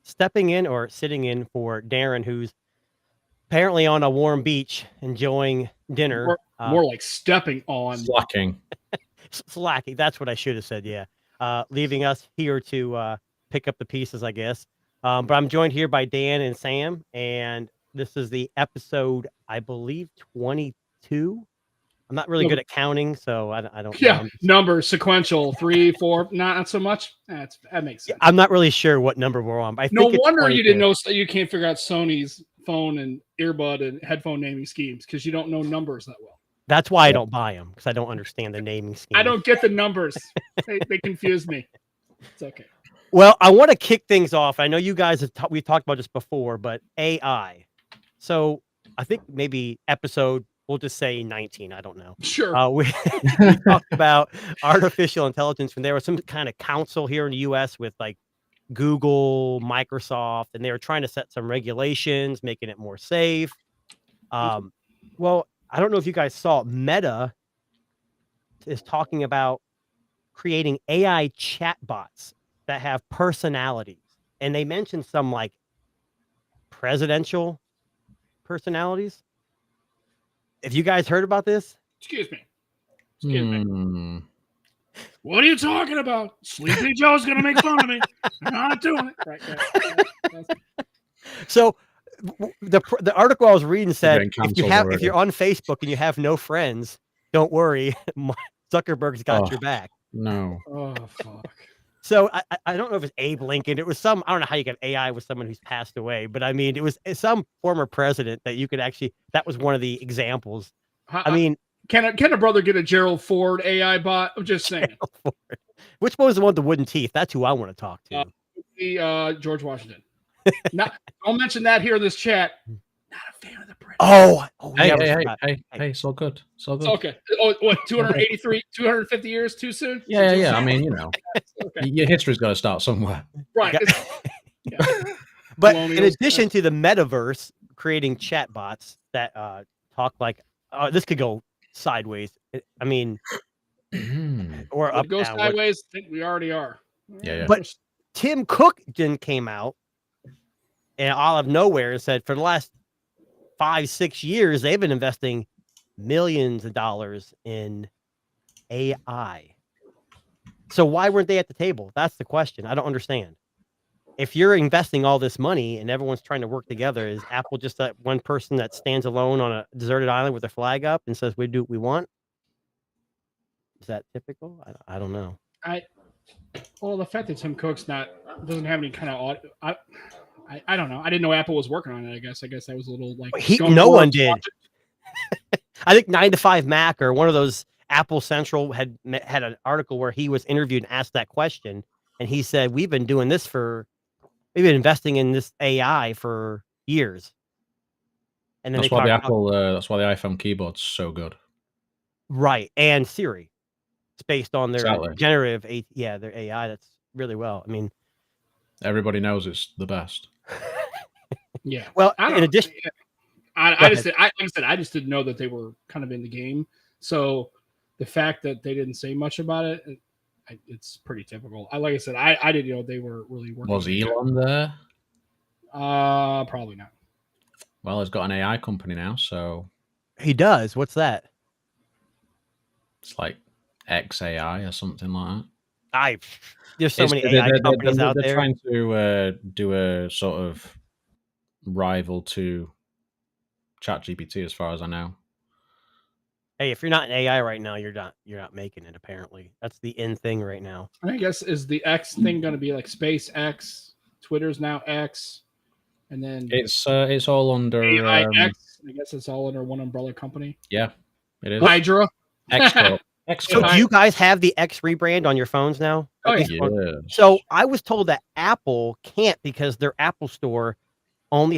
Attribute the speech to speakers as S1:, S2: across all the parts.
S1: stepping in or sitting in for Darren, who's apparently on a warm beach enjoying dinner.
S2: More like stepping on.
S3: Slacking.
S1: Slacking. That's what I should have said. Yeah. Leaving us here to pick up the pieces, I guess. But I'm joined here by Dan and Sam, and this is the episode, I believe, 22. I'm not really good at counting, so I don't know.
S2: Numbers, sequential, 3, 4, not so much. That makes sense.
S1: I'm not really sure what number we're on. But I think
S2: no wonder you didn't know. You can't figure out Sony's phone and earbud and headphone naming schemes because you don't know numbers that well.
S1: That's why I don't buy them, because I don't understand the naming scheme.
S2: I don't get the numbers. they confuse me. It's okay.
S1: Well, I want to kick things off. I know you guys we've talked about this before, but AI. So I think maybe episode, we'll just say 19. I don't know.
S2: Sure.
S1: We talked about artificial intelligence when there was some kind of council here in the U.S. with like Google, Microsoft, and they were trying to set some regulations, making it more safe. Well, I don't know if you guys saw, Meta is talking about creating AI chatbots that have personalities. And they mentioned some like presidential personalities. Have you guys heard about this?
S2: Excuse me. What are you talking about? Sleepy Joe's going to make fun of me. I'm not doing it. Right.
S1: So the article I was reading said, if you're on Facebook and you have no friends, don't worry. Zuckerberg's got your back.
S3: No.
S2: Oh, fuck.
S1: So I don't know if it's Abe Lincoln. It was I don't know how you get AI with someone who's passed away, but I mean, it was some former president that you could actually, that was one of the examples. I mean,
S2: can a brother get a Gerald Ford AI bot? I'm just saying.
S1: Which one was the one with the wooden teeth? That's who I want to talk to.
S2: George Washington. Don't mention that here in this chat. Not a fan of the British.
S3: Hey, it's all good. It's all good.
S2: Okay. Oh, what, 250 years too soon?
S3: Yeah. I mean, you know, your history's got to start somewhere.
S2: Right.
S1: Yeah. But in addition to the metaverse creating chatbots that talk like, this could go sideways. I mean, or up.
S2: Go sideways. I think we already are.
S3: Yeah.
S1: But Tim Cook came out and out of nowhere and said for the last 5-6 years, they've been investing millions of dollars in AI. So why weren't they at the table? That's the question. I don't understand. If you're investing all this money and everyone's trying to work together, is Apple just that one person that stands alone on a deserted island with a flag up and says, we do what we want? Is that typical? I don't know.
S2: Well, the fact that Tim Cook's doesn't have any kind of I don't know. I didn't know Apple was working on it. I guess that was a little like
S1: no one did. I think 9 to 5 Mac or one of those Apple Central had an article where he was interviewed and asked that question, and he said, we've been investing in this AI for years. And then
S3: that's why that's why the iPhone keyboard's so good.
S1: Right. And Siri. It's based on their generative their AI. That's really well. I mean,
S3: everybody knows it's the best.
S2: Yeah.
S1: Well, in addition,
S2: I just didn't know that they were kind of in the game. So the fact that they didn't say much about it, it's pretty typical. Like I said, I didn't know they were really working.
S3: Was Elon there?
S2: Probably not.
S3: Well, he's got an AI company now, so
S1: he does. What's that?
S3: It's like XAI or something like that.
S1: There's so many AI companies out there.
S3: They're trying to do a sort of rival to ChatGPT, as far as I know.
S1: Hey, if you're not in AI right now, you're not making it. Apparently, that's the in thing right now.
S2: I guess is the X thing going to be like SpaceX? Twitter's now X, and then
S3: it's all under
S2: AI X. I guess it's all under one umbrella company.
S3: Yeah, it is.
S2: Hydra.
S1: So do you guys have the X rebrand on your phones now?
S2: Oh, yeah.
S1: So I was told that Apple can't because their Apple Store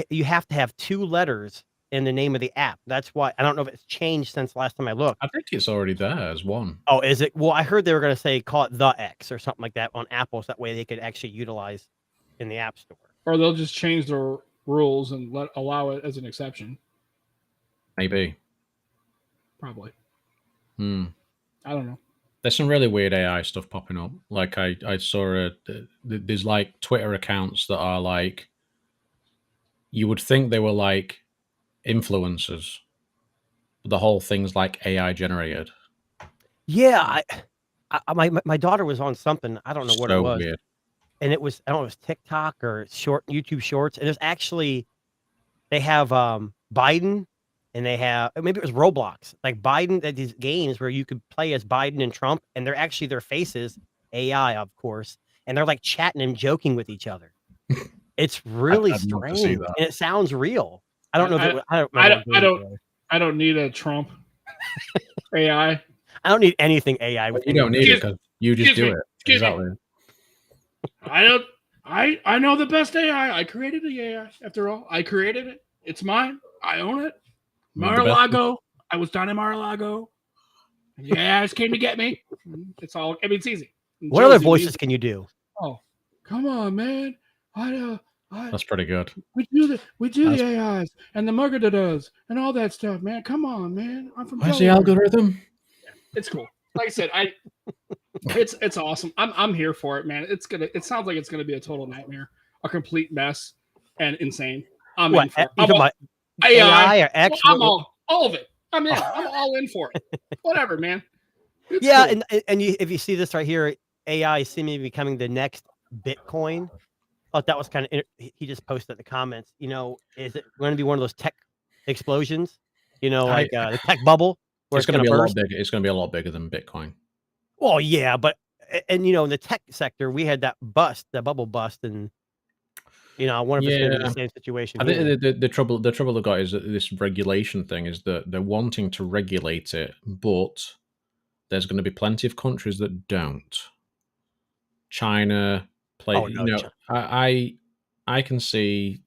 S1: you have to have 2 letters in the name of the app. That's why I don't know if it's changed since last time I looked.
S3: I think it's already there as one.
S1: Oh, is it? Well, I heard they were going to say call it the X or something like that on Apple, so that way they could actually utilize in the App Store.
S2: Or they'll just change their rules and allow it as an exception.
S3: Maybe.
S2: Probably.
S3: I
S2: don't know.
S3: There's some really weird AI stuff popping up. Like I saw there's like Twitter accounts that are like, you would think they were like influencers, but the whole thing's like AI generated.
S1: Yeah, my daughter was on something. I don't know what it
S3: So
S1: was,
S3: weird.
S1: and it was, I don't know, it was TikTok or YouTube Shorts, and there's actually, they have Biden, and they have, maybe it was Roblox, like Biden, that these games where you could play as Biden and Trump, and they're actually their faces, AI, of course, and they're like chatting and joking with each other. It's really
S3: I'd love to see
S1: strange,
S3: that.
S1: and it sounds real. I don't know if it was, I don't
S2: I
S1: remember.
S2: I don't need a Trump AI.
S1: I don't need anything AI with
S3: You don't need it because you just do it.
S2: Excuse me.
S3: Exactly.
S2: I know the best AI. I created the AI. After all, I created it. It's mine. I own it. Mar-a-Lago. I was down in Mar-a-Lago. The AIs came to get me. It's all. I mean, it's easy.
S1: What other voices can you do?
S2: Oh, come on, man!
S3: That's pretty good.
S2: We do the AIs and the Mugadadas and all that stuff, man. Come on, man! I'm from.
S3: Where's the algorithm?
S2: It's cool. Like I said, it's awesome. I'm here for it, man. It sounds like it's gonna be a total nightmare, a complete mess, and insane. I'm in for it.
S1: AI or X?
S2: I'm all of it. I'm in. I'm all in for it. Whatever, man. It's
S1: yeah,
S2: cool.
S1: and if you see this right here, AI is seemingly becoming the next Bitcoin. Oh, that was kind of, he just posted in the comments. You know, is it going to be one of those tech explosions? You know, like the tech bubble, where
S3: It's going to be
S1: burst?
S3: a lot bigger. It's going to be a lot bigger than Bitcoin.
S1: Well, yeah, but and you know, in the tech sector, we had that bubble bust, and you know, I wonder if it's going to be the same situation.
S3: I think the trouble they've got is that this regulation thing is that they're wanting to regulate it, but there's going to be plenty of countries that don't. China, I can see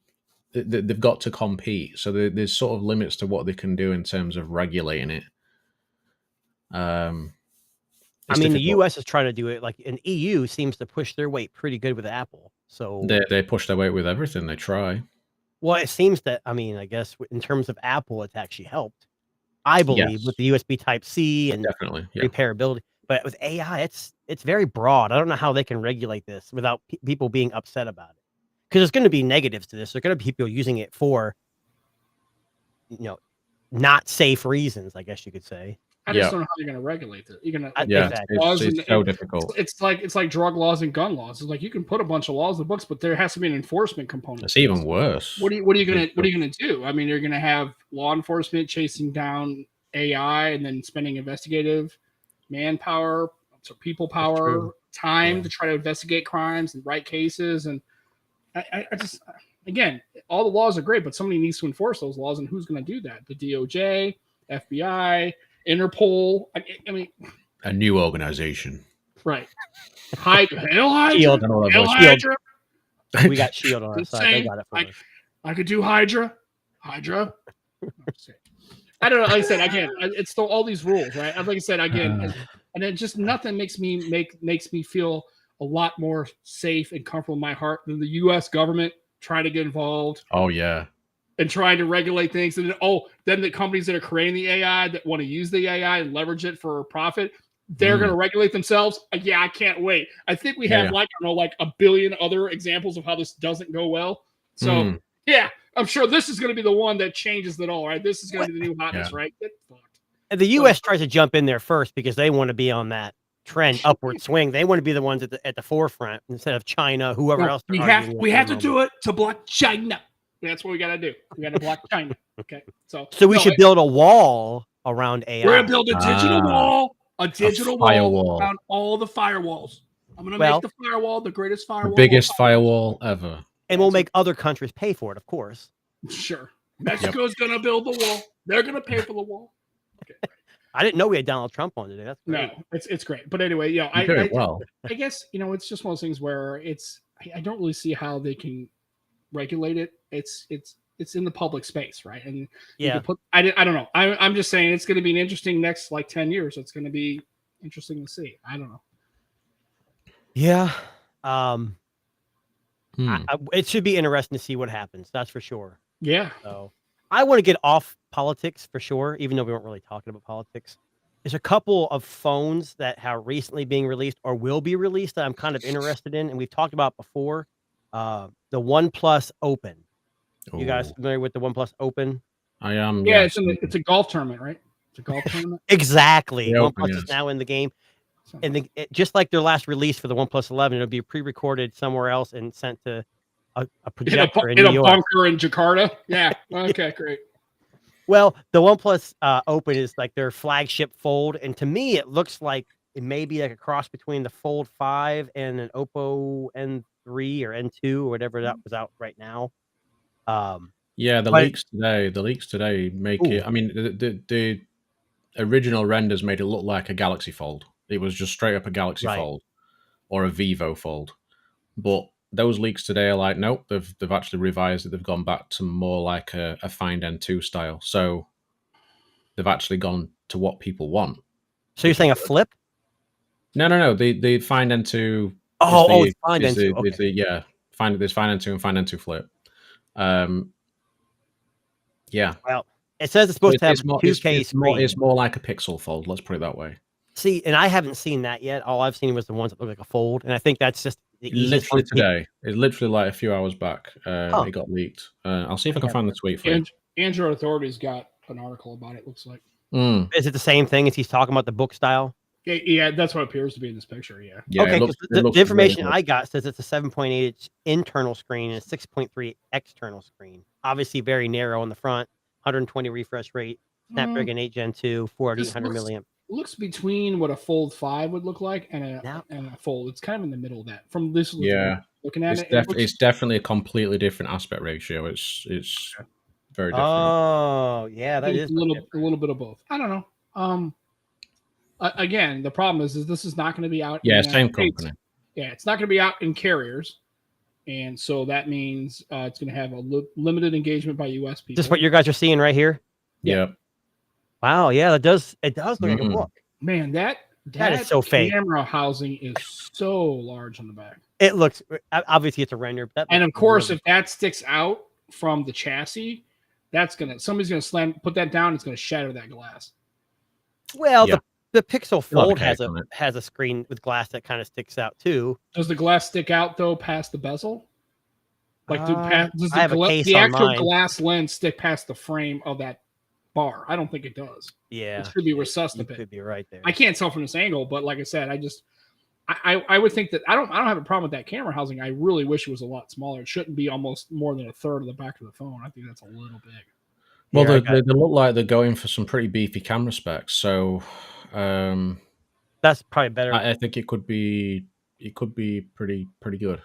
S3: that they've got to compete, so there's sort of limits to what they can do in terms of regulating it.
S1: I mean, the US is trying to do it, like, and EU seems to push their weight pretty good with Apple. So
S3: they push their weight with everything they try.
S1: Well, it seems that, I mean, I guess in terms of Apple, it's actually helped. I believe with the USB Type-C and
S3: definitely
S1: repairability. But with AI, it's very broad. I don't know how they can regulate this without people being upset about it. Because there's going to be negatives to this. There's going to be people using it for, you know, not safe reasons, I guess you could say.
S2: I just don't know how you're going to regulate it. You're going to
S3: it's so difficult.
S2: It's like drug laws and gun laws. It's like you can put a bunch of laws in the books, but there has to be an enforcement component.
S3: It's even worse.
S2: What are you gonna do? I mean, you're gonna have law enforcement chasing down AI and then spending investigative manpower, so people power, time to try to investigate crimes and write cases. And I just, again, all the laws are great, but somebody needs to enforce those laws, and who's going to do that? The DOJ, FBI, Interpol. I mean,
S3: a new organization,
S2: right? Hydra.
S1: We got Shield on our side. They got it for us.
S2: I could do Hydra. I don't know. Like I said, again, it's still all these rules, right? Like I said, again, and then just nothing makes me feel a lot more safe and comfortable in my heart than the U.S. government trying to get involved.
S3: Oh yeah,
S2: and trying to regulate things, and then the companies that are creating the AI that want to use the AI and leverage it for profit, they're going to regulate themselves. Yeah, I can't wait. I think we have like a billion other examples of how this doesn't go well. So yeah, I'm sure this is going to be the one that changes it all, right? This is going to be the new hotness, right? Get fucked.
S1: And the U.S. tries to jump in there first because they want to be on that trend upward swing. They want to be the ones at the forefront instead of China, whoever else.
S2: We have to do it to block China. That's what we got to do. We got to block China. Okay, so
S1: we should build a wall around AI.
S2: We're gonna build a digital wall, wall around all the firewalls. I'm gonna make the firewall the greatest firewall,
S3: the biggest firewall ever,
S1: and we'll make other countries pay for it, of course.
S2: Sure, Mexico's gonna build the wall. They're gonna pay for the wall. Okay.
S1: I didn't know we had Donald Trump on today. That's great.
S2: No, it's great. But anyway, I guess it's just one of those things where I don't really see how they can regulate it. It's in the public space, right? And I don't know. I'm just saying it's going to be an interesting next 10 years. It's going to be interesting to see. I don't know.
S1: Yeah. It should be interesting to see what happens. That's for sure.
S2: Yeah.
S1: So I want to get off politics for sure, even though we weren't really talking about politics. There's a couple of phones that have recently being released or will be released that I'm kind of interested in, and we've talked about before. The OnePlus Open. You guys
S3: Ooh.
S1: familiar with the OnePlus Open?
S3: I am.
S2: Yeah,
S3: Yes.
S2: it's a golf tournament, right? It's a golf tournament.
S1: Exactly.
S3: The Open,
S1: OnePlus is
S3: yes.
S1: now in the game. And just like their last release for the OnePlus 11, it'll be pre-recorded somewhere else and sent to a projector in New York.
S2: Bunker in Jakarta. Yeah. Okay, great.
S1: Well, the OnePlus Open is like their flagship fold, and to me, it looks like it may be like a cross between the Fold 5 and an Oppo N3 or N2 or whatever that was out right now.
S3: Yeah, the
S1: but-
S3: leaks today make it. I mean, the original renders made it look like a Galaxy Fold. It was just straight up a Galaxy
S1: Right.
S3: Fold or a Vivo Fold. But those leaks today are like, nope, they've actually revised it. They've gone back to more like a Find N2 style. So they've actually gone to what people want.
S1: So you're saying a flip?
S3: No. The Find N2.
S1: It's Find N2. Okay.
S3: There's Find N2 and Find N2 Flip. Yeah.
S1: Well, it says it's supposed to have
S3: It's more,
S1: 2K screen.
S3: It's more like a Pixel Fold. Let's put it that way.
S1: See, and I haven't seen that yet. All I've seen was the ones that look like a fold, and I think that's just the easiest
S3: Literally
S1: one to get.
S3: today. It's literally like a few hours back. It got leaked. I'll see if I can find the tweet for you.
S2: Android Authority's got an article about it. Looks like.
S1: Is it the same thing as he's talking about the book style?
S2: Yeah, that's what appears to be in this picture. Yeah.
S1: Okay.
S3: It looks
S1: the information
S3: really
S1: I got says it's a 7.8-inch internal screen and a 6.3 external screen. Obviously, very narrow on the front. 120 refresh rate. Snapdragon 8 Gen 2, 4800 milliamp.
S2: Looks between what a Fold 5 would look like and a Fold. It's kind of in the middle of that. From this looking at
S3: it's definitely a completely different aspect ratio. It's very different.
S1: Oh, yeah, that is
S2: a little bit of both. I don't know. Again, the problem is this is not going to be out.
S3: Yeah, same company.
S2: Yeah, it's not going to be out in carriers, and so that means it's going to have a limited engagement by U.S. people.
S1: Is this what you guys are seeing right here?
S3: Yeah.
S1: Wow. Yeah, it does look like a book.
S2: Man, that
S1: is so fake.
S2: Camera housing is so large on the back.
S1: It looks obviously it's a render,
S2: and of course, if that sticks out from the chassis, somebody's gonna put that down. It's gonna shatter that glass.
S1: Well, the Pixel Fold has a screen with glass that kind of sticks out too.
S2: Does the glass stick out though past the bezel? Like, does
S1: the
S2: actual glass lens stick past the frame of that bar? I don't think it does.
S1: Yeah,
S2: it should be recessed a bit.
S1: Could be right there.
S2: I can't tell from this angle, but like I said, I would think that I don't have a problem with that camera housing. I really wish it was a lot smaller. It shouldn't be almost more than a third of the back of the phone. I think that's a little big.
S3: Well, they look like they're going for some pretty beefy camera specs. So
S1: that's probably better.
S3: I think it could be pretty good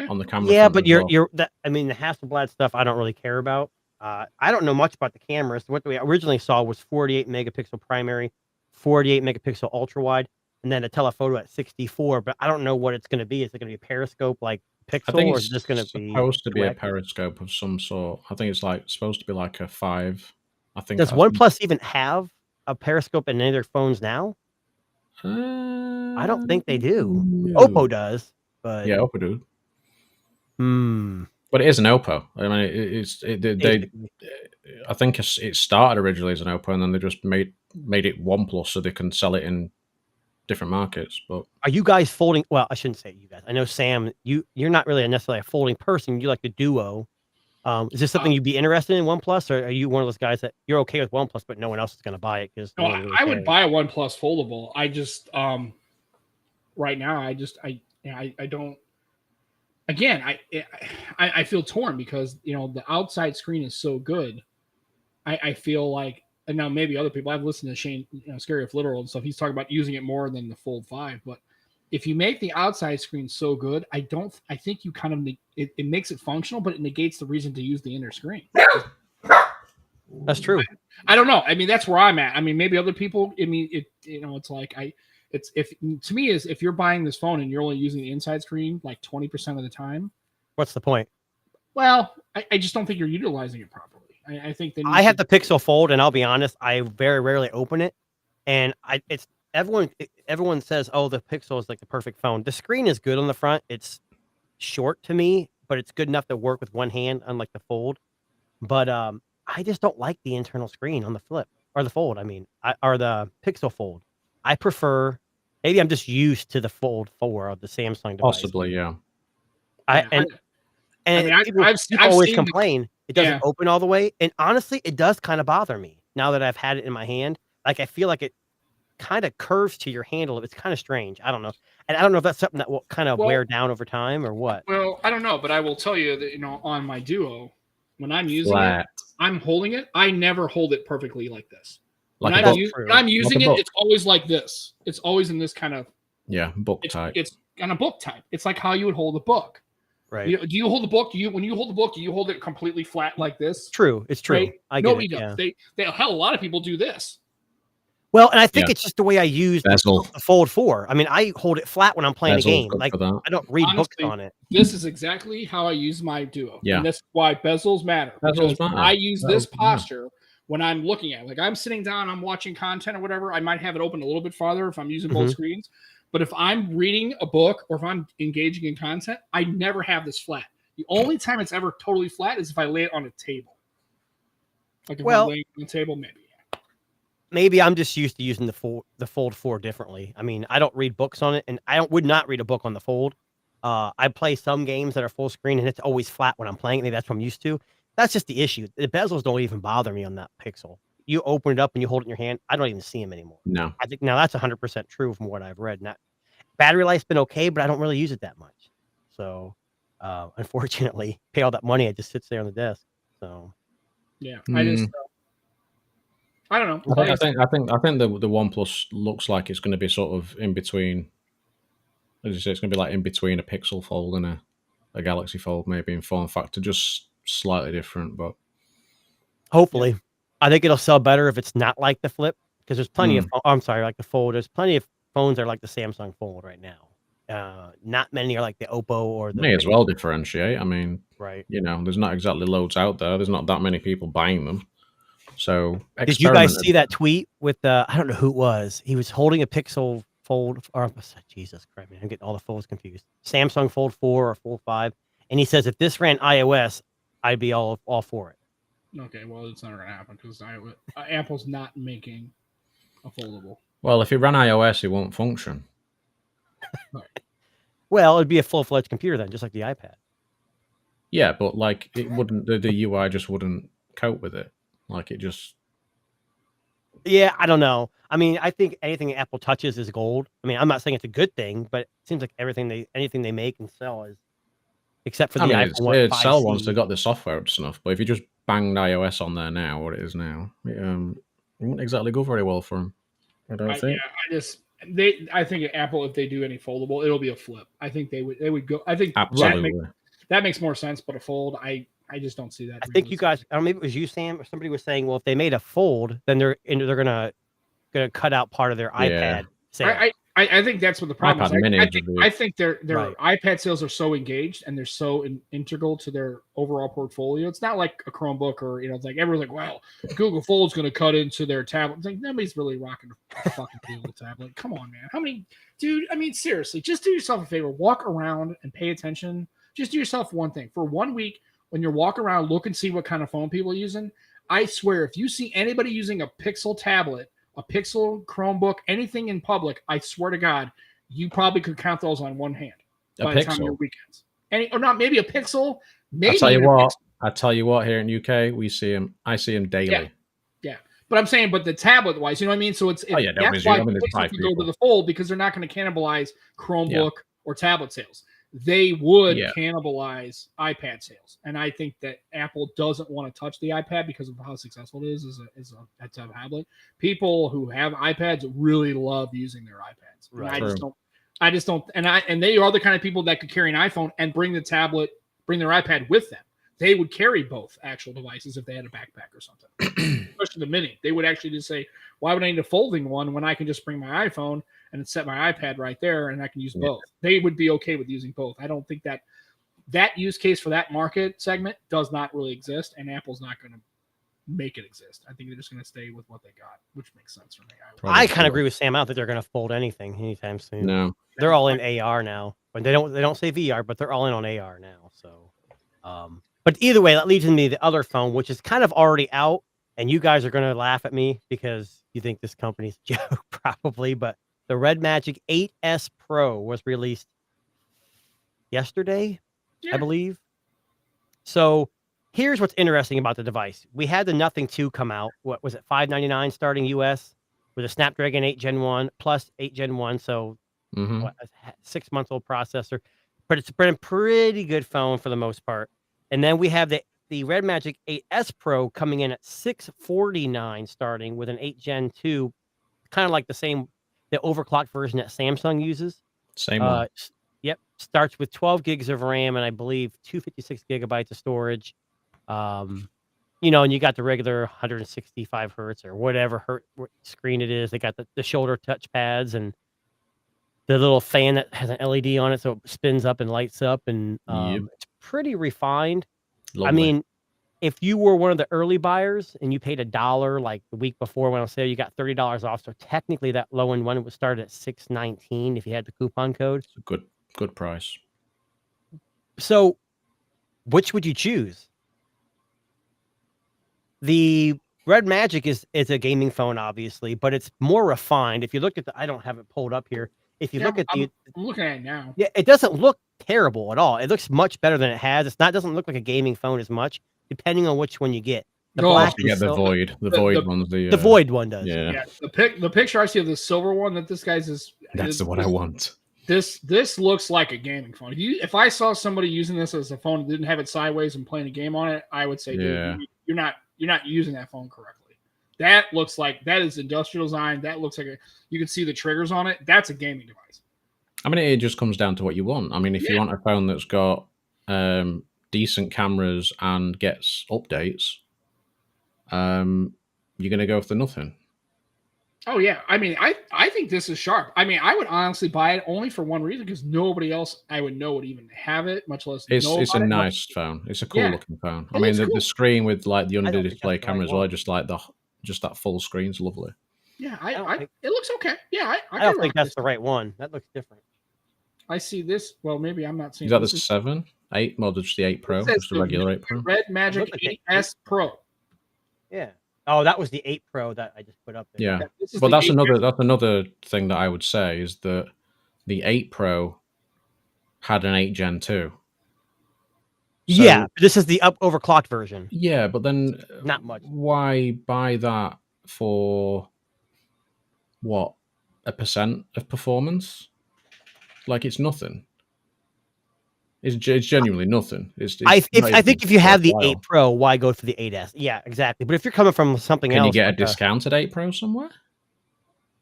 S3: on the camera.
S1: Yeah, but the Hasselblad stuff I don't really care about. I don't know much about the cameras. What we originally saw was 48 megapixel primary, 48 megapixel ultra wide, and then a telephoto at 64. But I don't know what it's going to be. Is it going to be a periscope like Pixel, or is it just going to be
S3: supposed to be a periscope of some sort? I think it's supposed to be like a 5. I think.
S1: Does OnePlus even have a periscope in any of their phones now? I don't think they do.
S3: No.
S1: Oppo does, but
S3: yeah, Oppo do. But it is an Oppo. I mean, I think it started originally as an Oppo, and then they just made it OnePlus so they can sell it in different markets. But
S1: are you guys folding? Well, I shouldn't say you guys. I know Sam. You're not really necessarily a folding person. You like the Duo. Is this something you'd be interested in OnePlus, or are you one of those guys that you're okay with OnePlus, but no one else is going to buy it? Because
S2: I would buy a OnePlus foldable. I just right now I don't. Again, I feel torn because the outside screen is so good. I feel like, and now maybe other people. I've listened to Shane, Scary If Literal and stuff. He's talking about using it more than the Fold 5. But if you make the outside screen so good, I think you kind of it makes it functional, but it negates the reason to use the inner screen.
S1: That's true.
S2: I don't know. I mean, that's where I'm at. I mean, maybe other people. I mean, it's like if you're buying this phone and you're only using the inside screen like 20% of the time,
S1: what's the point?
S2: Well, I just don't think you're utilizing it properly. I think that
S1: I have the Pixel Fold, and I'll be honest, I very rarely open it, and everyone says, "Oh, the Pixel is like the perfect phone." The screen is good on the front. It's short to me, but it's good enough to work with one hand, unlike the Fold. But I just don't like the internal screen on the Flip or the Fold. I mean, or the Pixel Fold. I prefer. Maybe I'm just used to the Fold 4 of the Samsung device.
S3: Possibly, yeah.
S1: People
S2: I've
S1: always
S2: seen
S1: complain it doesn't open all the way, and honestly, it does kind of bother me now that I've had it in my hand. Like I feel like it kind of curves to your handle. It's kind of strange. I don't know, and I don't know if that's something that will kind of wear down over time or what.
S2: Well, I don't know, but I will tell you that on my Duo, when I'm using it, I'm holding it. I never hold it perfectly like this. When I'm using it, it's always like this. It's always in this kind of
S3: book type.
S2: It's kind of book type. It's like how you would hold a book.
S1: Right.
S2: Do you hold the book? When you hold the book, do you hold it completely flat like this?
S1: True. It's true.
S2: Right? Nobody does. Yeah. Hell, a lot of people do this.
S1: Well, and I think it's just the way I use the Fold 4. I mean, I hold it flat when I'm playing a game. Like I don't read books on it.
S2: This is exactly how I use my Duo.
S3: Yeah.
S2: And that's why bezels matter.
S3: Bezels matter.
S2: I use this posture when I'm looking at it. Like I'm sitting down, I'm watching content or whatever. I might have it open a little bit farther if I'm using both screens. But if I'm reading a book or if I'm engaging in content, I never have this flat. The only time it's ever totally flat is if I lay it on a table. Like if I'm laying on a table, maybe.
S1: Maybe I'm just used to using the Fold 4 differently. I mean, I don't read books on it, and I would not read a book on the Fold. I play some games that are full screen, and it's always flat when I'm playing. Maybe that's what I'm used to. That's just the issue. The bezels don't even bother me on that Pixel. You open it up and you hold it in your hand, I don't even see them anymore.
S3: No.
S1: I think now that's 100% true from what I've read. Battery life's been okay, but I don't really use it that much. So, unfortunately, pay all that money, it just sits there on the desk. So,
S2: yeah, I don't know.
S3: I think the OnePlus looks like it's going to be sort of in between. As you say, it's going to be like in between a Pixel Fold and a Galaxy Fold, maybe in form factor, just slightly different. But
S1: hopefully, I think it'll sell better if it's not like the Flip, because there's plenty of. I'm sorry, like the Fold. There's plenty of phones that are like the Samsung Fold right now. Not many are like the Oppo or the.
S3: May as well differentiate. I mean,
S1: right?
S3: There's not exactly loads out there. There's not that many people buying them. So,
S1: did you guys see that tweet with I don't know who it was. He was holding a Pixel Fold, or Jesus Christ, man, I'm getting all the folds confused. Samsung Fold 4 or Fold 5, and he says if this ran iOS, I'd be all for it.
S2: Okay, well, it's not going to happen because Apple's not making a foldable.
S3: Well, if it ran iOS, it won't function.
S2: Right.
S1: Well, it'd be a full-fledged computer then, just like the iPad.
S3: Yeah, but like it wouldn't. The UI just wouldn't cope with it. Like it just.
S1: Yeah, I don't know. I mean, I think anything Apple touches is gold. I mean, I'm not saying it's a good thing, but it seems like anything they make and sell is, except for the iPhone.
S3: It'd sell once they got the software up to snuff. But if you just banged iOS on there now, what it is now, it wouldn't exactly go very well for them. I don't think.
S2: I think Apple, if they do any foldable, it'll be a Flip. I think they would go. I think
S3: absolutely
S2: that makes more sense. But a Fold, I just don't see that.
S1: I think you guys, I don't know, maybe it was you, Sam, or somebody was saying, well, if they made a Fold, then they're gonna cut out part of their iPad sale.
S2: I think that's what the problem is. I think their
S1: right.
S2: iPad sales are so engaged and they're so integral to their overall portfolio. It's not like a Chromebook or it's like everyone's like, well, Google Fold's going to cut into their tablet. It's like nobody's really rocking a fucking Google tablet. Come on, man. How many, dude? I mean, seriously, just do yourself a favor. Walk around and pay attention. Just do yourself one thing for 1 week. When you're walking around, look and see what kind of phone people are using. I swear, if you see anybody using a Pixel tablet, a Pixel Chromebook, anything in public, I swear to God, you probably could count those on one hand by the time your weekends. Or not, maybe a Pixel. Maybe
S3: I tell you what. Here in UK, we see them. I see them daily.
S2: Yeah. But I'm saying, but the tablet wise, you know what I mean. So that's why Pixel could go to the Fold, because they're not going to cannibalize Chromebook or tablet sales. They would cannibalize iPad sales, and I think that Apple doesn't want to touch the iPad because of how successful it is as a tablet. People who have iPads really love using their iPads.
S3: Right.
S2: I just don't, and they are the kind of people that could carry an iPhone and bring their iPad with them. They would carry both actual devices if they had a backpack or something. Especially the Mini, they would actually just say, "Why would I need a folding one when I can just bring my iPhone and set my iPad right there and I can use both?" They would be okay with using both. I don't think that use case for that market segment does not really exist, and Apple's not going to make it exist. I think they're just going to stay with what they got, which makes sense for me.
S1: I kind of agree with Sam. I don't think they're going to fold anything anytime soon.
S3: No,
S1: they're all in AR now, but they don't say VR, but they're all in on AR now. So, but either way, that leads me to the other phone, which is kind of already out, and you guys are going to laugh at me because you think this company's a joke, probably, but the Red Magic 8S Pro was released yesterday, I believe. So here's what's interesting about the device. We had the Nothing 2 come out. What was it, $599 starting US with a Snapdragon 8 Gen 1 plus 8 Gen 1. So what, a 6-month-old processor. But it's been a pretty good phone for the most part. And then we have the Red Magic 8S Pro coming in at $649 starting with an 8 Gen 2, kind of like the overclocked version that Samsung uses.
S3: Same one.
S1: Yep. Starts with 12 gigs of RAM and I believe 256 gigabytes of storage. And you got the regular 165 hertz or whatever screen it is. They got the shoulder touch pads and the little fan that has an LED on it, so it spins up and lights up, and it's pretty refined.
S3: Lovely.
S1: I mean, if you were one of the early buyers and you paid $1 like the week before when I sale, you got $30 off. So technically, that low end one would start at $619 if you had the coupon code.
S3: It's a good price.
S1: So, which would you choose? The Red Magic is a gaming phone, obviously, but it's more refined. If you look at I don't have it pulled up here. If you look at
S2: I'm looking at it now.
S1: Yeah, it doesn't look terrible at all. It looks much better than it has. Doesn't look like a gaming phone as much, depending on which one you get. The black
S3: you get the Void. The Void one's
S1: the Void one does.
S3: Yeah.
S2: The picture I see of the silver one that this guy's is.
S3: That's the one I want.
S2: This looks like a gaming phone. If I saw somebody using this as a phone and didn't have it sideways and playing a game on it, I would say, dude, you're not using that phone correctly. That looks like that is industrial design. That looks like you can see the triggers on it. That's a gaming device.
S3: I mean, it just comes down to what you want. I mean, if you want a phone that's got decent cameras and gets updates, you're going to go for nothing.
S2: Oh, yeah. I mean, I think this is sharp. I mean, I would honestly buy it only for one reason, because nobody else I would know would even have it, much less
S3: it's a nice
S2: phone.
S3: phone. It's a cool looking phone. I mean, the screen with like the under display camera as well, just like just that full screen's lovely.
S2: Yeah, it looks okay. Yeah,
S1: I don't think that's the right one. That looks different.
S2: I see this. Well, maybe I'm not seeing.
S3: Is that the 7, 8? Well, just the 8 Pro, just the regular 8 Pro.
S2: Red Magic 8S Pro.
S1: Yeah. Oh, that was the 8 Pro that I just put up there.
S3: Yeah, but that's another thing that I would say is that the 8 Pro had an 8 Gen 2. So,
S1: yeah, this is the overclocked version.
S3: Yeah, but then
S1: not much.
S3: Why buy that for what, 1% of performance? Like, it's nothing. It's genuinely nothing.
S1: I think if you have the 8 Pro, why go for the 8S? Yeah, exactly. But if you're coming from something else,
S3: can you get a discounted 8 Pro somewhere?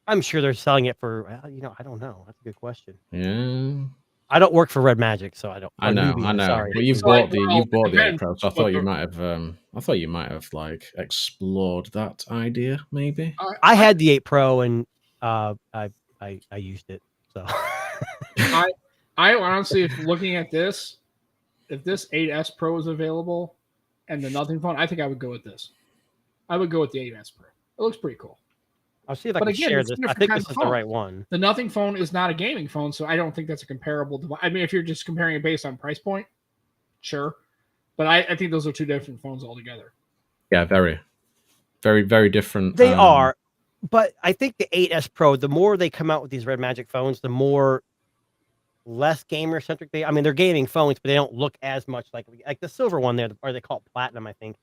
S1: I'm sure they're selling it for. I don't know. That's a good question.
S3: Yeah.
S1: I don't work for Red Magic, so I don't.
S3: I know.
S1: Sorry.
S3: But you've bought the 8 Pro, so I thought you might have. I thought you might have like explored that idea, maybe.
S1: I had the 8 Pro and I used it. So.
S2: I honestly, if looking at this, if this 8S Pro is available and the Nothing phone, I think I would go with this. I would go with the 8S Pro. It looks pretty cool.
S1: I'll see if I can share this. I think this is the right one.
S2: The Nothing phone is not a gaming phone, so I don't think that's a comparable device. I mean, if you're just comparing it based on price point, sure. But I think those are two different phones altogether.
S3: Yeah, very, very, very different.
S1: They are. But I think the 8S Pro, the more they come out with these Red Magic phones, the more less gamer centric they. I mean, they're gaming phones, but they don't look as much like the silver one there, or they call it platinum, I think.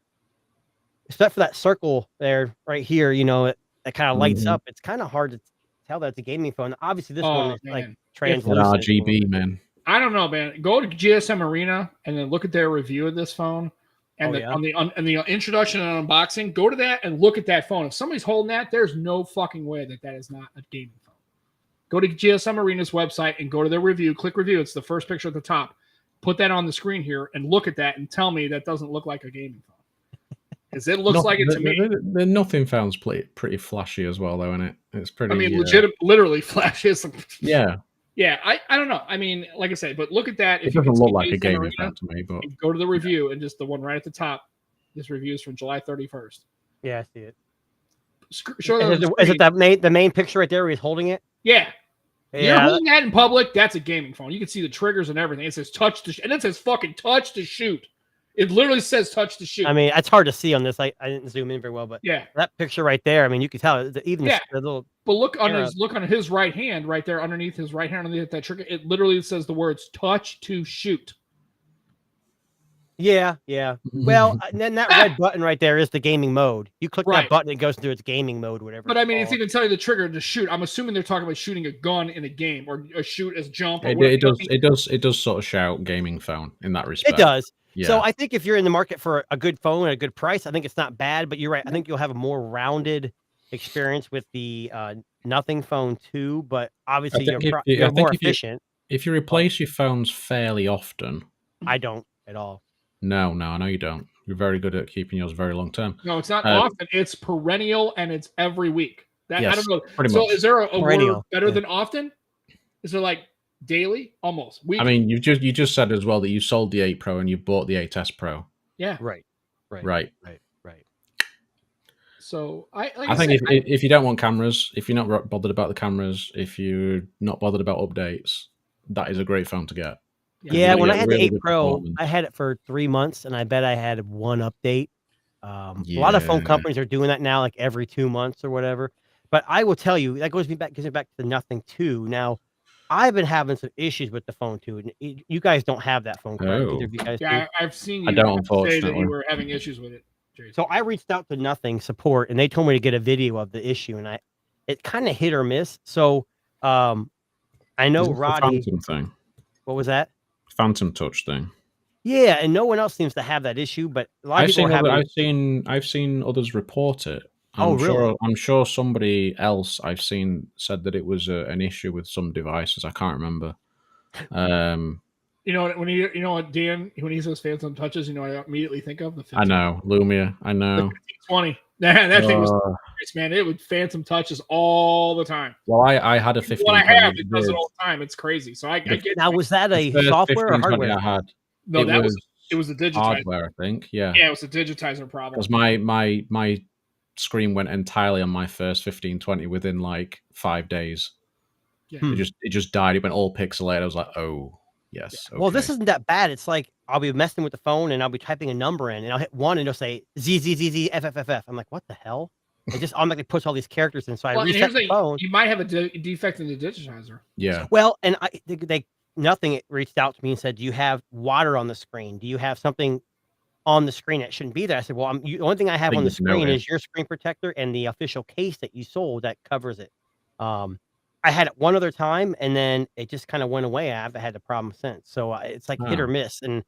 S1: Except for that circle there, right here, it kind of lights up. It's kind of hard to tell that it's a gaming phone. Obviously, this one is like translucent.
S3: RGB, man.
S2: I don't know, man. Go to GSM Arena and then look at their review of this phone. And on the introduction and unboxing, go to that and look at that phone. If somebody's holding that, there's no fucking way that is not a gaming phone. Go to GSM Arena's website and go to their review. Click review. It's the first picture at the top. Put that on the screen here and look at that and tell me that doesn't look like a gaming phone. Because it looks like it to me.
S3: The Nothing phone's pretty flashy as well, though, isn't it? It's pretty.
S2: I mean, literally flashy.
S3: Yeah.
S2: Yeah, I don't know. I mean, like I said, but look at that.
S3: It doesn't look like a gaming phone to me, but
S2: go to the review and just the one right at the top. This review is from July 31st.
S1: Yeah, I see it.
S2: Is
S1: it the main picture right there where he's holding it?
S2: Yeah. You're holding that in public, that's a gaming phone. You can see the triggers and everything. It says touch to and it says fucking touch to shoot. It literally says touch to shoot.
S1: I mean, it's hard to see on this. I didn't zoom in very well, but
S2: yeah,
S1: that picture right there. I mean, you can tell even
S2: Yeah.
S1: the little.
S2: but look on
S1: arrow.
S2: his right hand, right there underneath his right hand, underneath that trigger. It literally says the words "touch to shoot."
S1: Yeah. Well, and then that red button right there is the gaming mode. You click
S2: Right.
S1: that button, it goes through its gaming mode, whatever.
S2: But
S1: it's
S2: I mean, it's
S1: called.
S2: even telling you the trigger to shoot. I'm assuming they're talking about shooting a gun in a game or a shoot as jump. Or
S3: It does sort of shout gaming phone in that respect.
S1: It does.
S3: Yeah.
S1: So I think if you're in the market for a good phone at a good price, I think it's not bad. But you're right. I think you'll have a more rounded experience with the Nothing Phone 2. But obviously, you're more efficient.
S3: If you replace your phones fairly often,
S1: I don't at all.
S3: No, I know you don't. You're very good at keeping yours very long term.
S2: No, it's not often. It's perennial and it's every week.
S3: Yes,
S2: I don't know.
S3: pretty
S2: So
S3: much.
S2: is there a word better
S1: yeah.
S2: than often? Is there like daily? Almost. Weekly?
S3: I mean, you just said as well that you sold the 8 Pro and you bought the 8S Pro.
S2: Yeah.
S1: Right.
S2: So
S3: I think if you don't want cameras, if you're not bothered about the cameras, if you're not bothered about updates, that is a great phone to get.
S1: Yeah, when I had the 8 Pro, I had it for 3 months, and I bet I had one update. A lot of phone companies are doing that now, like every 2 months or whatever. But I will tell you, that gives me back to the Nothing 2. Now, I've been having some issues with the phone 2. And you guys don't have that phone, correct?
S3: Oh.
S1: Either of you guys
S2: Yeah,
S1: do?
S2: I've seen you
S3: I don't,
S2: say that you were having issues with it. Jason.
S1: So I reached out to Nothing support, and they told me to get a video of the issue, and it kind of hit or miss. So I know Roddy.
S3: Phantom thing.
S1: What was that?
S3: Phantom touch thing.
S1: Yeah, and no one else seems to have that issue, but a lot of people have.
S3: I've seen others report it.
S1: Really?
S3: I'm sure somebody else I've seen said that it was an issue with some devices. I can't remember.
S2: You know what Dan, when he says Phantom touches, you know what I immediately think of? The 15.
S3: I know Lumia. I know.
S2: The 1520. That thing was man. It would Phantom touches all the time.
S3: Well, I had a 15.
S2: What I have, it does it all the time. It's crazy. So I get.
S1: Now, was that a software or hardware?
S3: I had.
S2: No, it was a digitizer.
S3: Hardware, I think. Yeah.
S2: Yeah, it was a digitizer problem.
S3: Because my screen went entirely on my first 1520 within like 5 days.
S2: Yeah.
S3: It just died. It went all pixelated. I was like, oh yes.
S1: Okay. Well, this isn't that bad. It's like I'll be messing with the phone and I'll be typing a number in and I'll hit 1 and it'll say ZZZZ FFFF. I'm like, what the hell? It just automatically puts all these characters in. So I reset the phone.
S2: You might have a defect in the digitizer.
S3: Yeah.
S1: Well, and they Nothing reached out to me and said, do you have water on the screen? Do you have something on the screen that shouldn't be there? I said, well, the only thing I have on the screen is your screen protector and the official case that you sold that covers it. I had it one other time and then it just kind of went away. I haven't had the problem since. So it's like hit or miss. And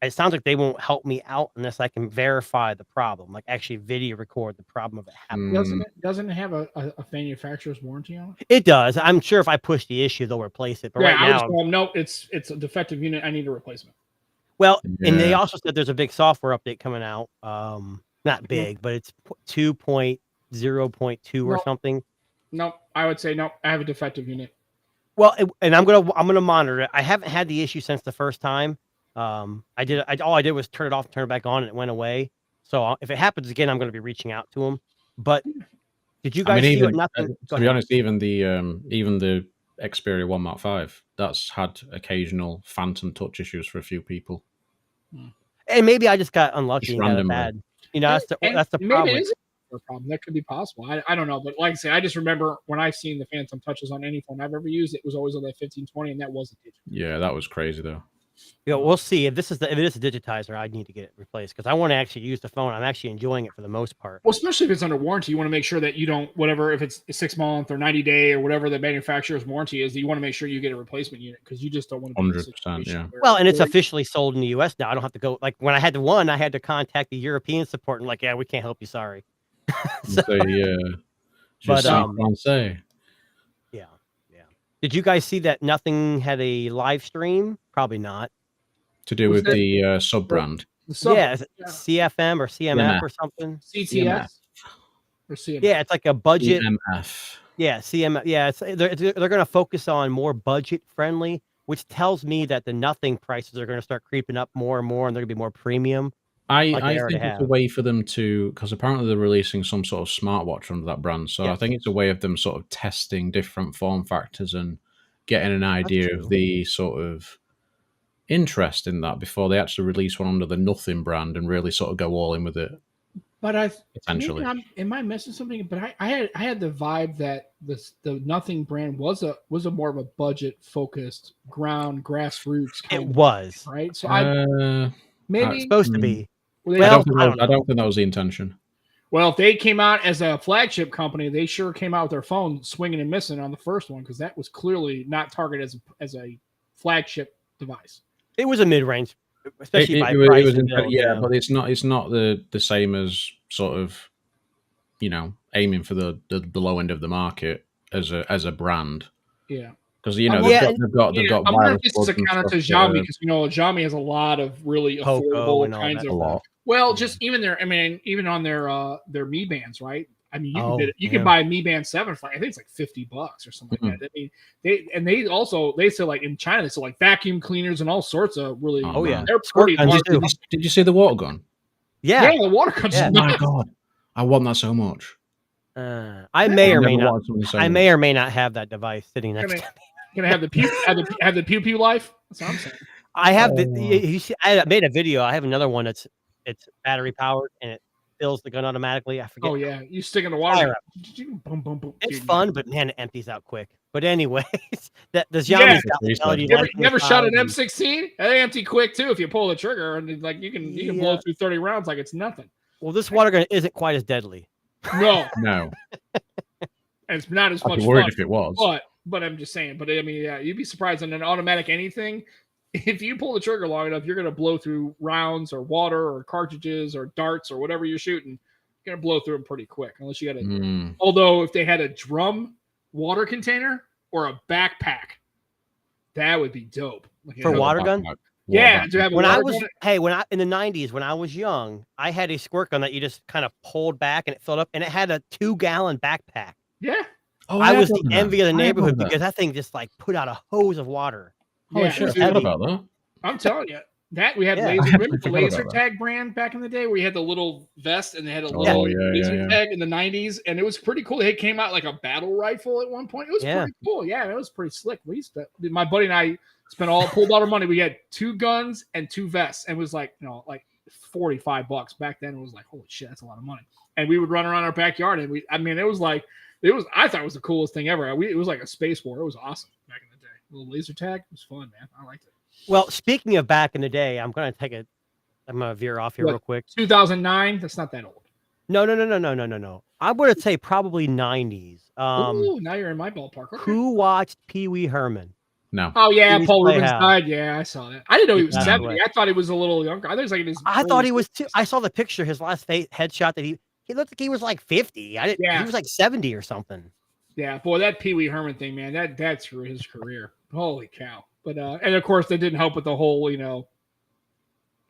S1: it sounds like they won't help me out unless I can verify the problem, like actually video record the problem of it happening.
S2: Doesn't it have a manufacturer's warranty on it?
S1: It does. I'm sure if I push the issue, they'll replace it. But right now,
S2: no, it's a defective unit. I need a replacement.
S1: Well, and they also said there's a big software update coming out. Not big, but it's 2.0.2 or something.
S2: No, I would say no. I have a defective unit.
S1: Well, and I'm gonna monitor it. I haven't had the issue since the first time. All I did was turn it off, turn it back on, and it went away. So if it happens again, I'm going to be reaching out to them. But did you guys see what Nothing?
S3: To be honest, even the Xperia 1 Mark V that's had occasional phantom touch issues for a few people.
S1: And maybe I just got unlucky and got a bad. That's the problem.
S2: Maybe it is a problem. That could be possible. I don't know, but like I say, I just remember when I've seen the phantom touches on any phone I've ever used, it was always on that 1520, and that wasn't digital.
S3: Yeah, that was crazy though.
S1: Yeah, we'll see if it is a digitizer. I need to get it replaced because I want to actually use the phone. I'm actually enjoying it for the most part.
S2: Well, especially if it's under warranty, you want to make sure that you don't if it's a 6 month or 90 day or whatever the manufacturer's warranty is, that you want to make sure you get a replacement unit because you just don't want to.
S3: 100%, yeah.
S1: Well, and it's officially sold in the U.S. now. I don't have to go like when I had the one, I had to contact the European support and yeah, we can't help you. Sorry.
S3: Say.
S1: Did you guys see that Nothing had a live stream? Probably not.
S3: To do with the sub brand.
S1: CFM or CMF or something.
S2: CTS or CMF.
S1: Yeah, it's like a budget.
S3: CMF.
S1: Yeah, CMF. Yeah, they're going to focus on more budget friendly, which tells me that the Nothing prices are going to start creeping up more and more, and they're going to be more premium.
S3: I think it's a way for them to, because apparently they're releasing some sort of smartwatch under that brand. So I think it's a way of them sort of testing different form factors and getting an idea of the sort of interest in that before they actually release one under the Nothing brand and really sort of go all in with it.
S2: But
S3: potentially,
S2: am I missing something? But I had the vibe that the Nothing brand was a more of a budget focused grassroots kind
S1: It
S2: of
S1: was
S2: thing, right. So
S1: it's supposed to be.
S3: I don't think that was the intention.
S2: Well, if they came out as a flagship company, they sure came out with their phone swinging and missing on the first one, because that was clearly not targeted as a flagship device.
S1: It was a mid range. Especially by
S3: it
S1: price
S3: was
S1: and build,
S3: but it's not the same as sort of, aiming for the low end of the market as a brand.
S2: Yeah,
S3: because they've got
S2: I'm wondering if this is a counter to Xiaomi, because Xiaomi has a lot of really affordable kinds of. Well, just even even on their Mi Bands, right? I mean, you can buy a Mi Band 7 for, I think it's like $50 or something like that. I mean, they sell, like, in China, they sell like vacuum cleaners and all sorts of really. They're pretty.
S3: Did you see the water gun?
S1: Yeah,
S2: the water gun.
S3: Oh my god, I want that so much.
S1: I may or may not have that device sitting next to me.
S2: Gonna have the pew pew life. That's what I'm saying.
S1: I have I made a video. I have another one it's battery powered and it fills the gun automatically. I forget.
S2: Oh yeah, you stick in the water.
S1: Boom, boom, boom. It's fun, but man, it empties out quick. But anyways, the Xiaomi technology.
S2: You ever shot an M16? They empty quick too if you pull the trigger, and like you can blow through 30 rounds like it's nothing.
S1: Well, this water gun isn't quite as deadly.
S2: No.
S3: And
S2: it's not as much
S3: I'd be worried if it was.
S2: But I'm just saying. But I mean, yeah, you'd be surprised on an automatic anything. If you pull the trigger long enough, you're going to blow through rounds or water or cartridges or darts or whatever you're shooting. You're going to blow through them pretty quick, unless you got a. Although if they had a drum water container or a backpack, that would be dope.
S1: Like, for water gun.
S2: Yeah, to have
S1: when I was in the 90s, when I was young, I had a squirt gun that you just kind of pulled back and it filled up, and it had a 2-gallon backpack.
S2: Yeah.
S1: I was the envy of the neighborhood because that thing just like put out a hose of water.
S2: Yeah,
S3: I forgot about that.
S2: I'm telling you, that we had the laser tag brand back in the day where you had the little vest and they had a little laser tag in the 90s, and it was pretty cool. It came out like a battle rifle at one point. It was pretty cool. Yeah, it was pretty slick. My buddy and I pulled out our money. We had 2 guns and 2 vests, and it was like $45 back then. It was like, holy shit, that's a lot of money. And we would run around our backyard, and I thought it was the coolest thing ever. It was like a space war. It was awesome back in the day. A little laser tag. It was fun, man. I liked it.
S1: Well, speaking of back in the day, I'm going to veer off here real quick.
S2: 2009. That's not that old.
S1: No. I would say probably 90s.
S2: Ooh, now you're in my ballpark. Okay.
S1: Who watched Pee Wee Herman?
S3: No.
S2: Oh yeah, Paul Rubens died. Yeah, I saw that. I didn't know he was 70. I thought he was a little younger. I thought he was like in his.
S1: I thought he was too. I saw the picture, his last headshot that he looked like he was like 50. He was like 70 or something.
S2: Yeah, boy, that Pee Wee Herman thing, man, that's for his career. Holy cow! But and of course, that didn't help with the whole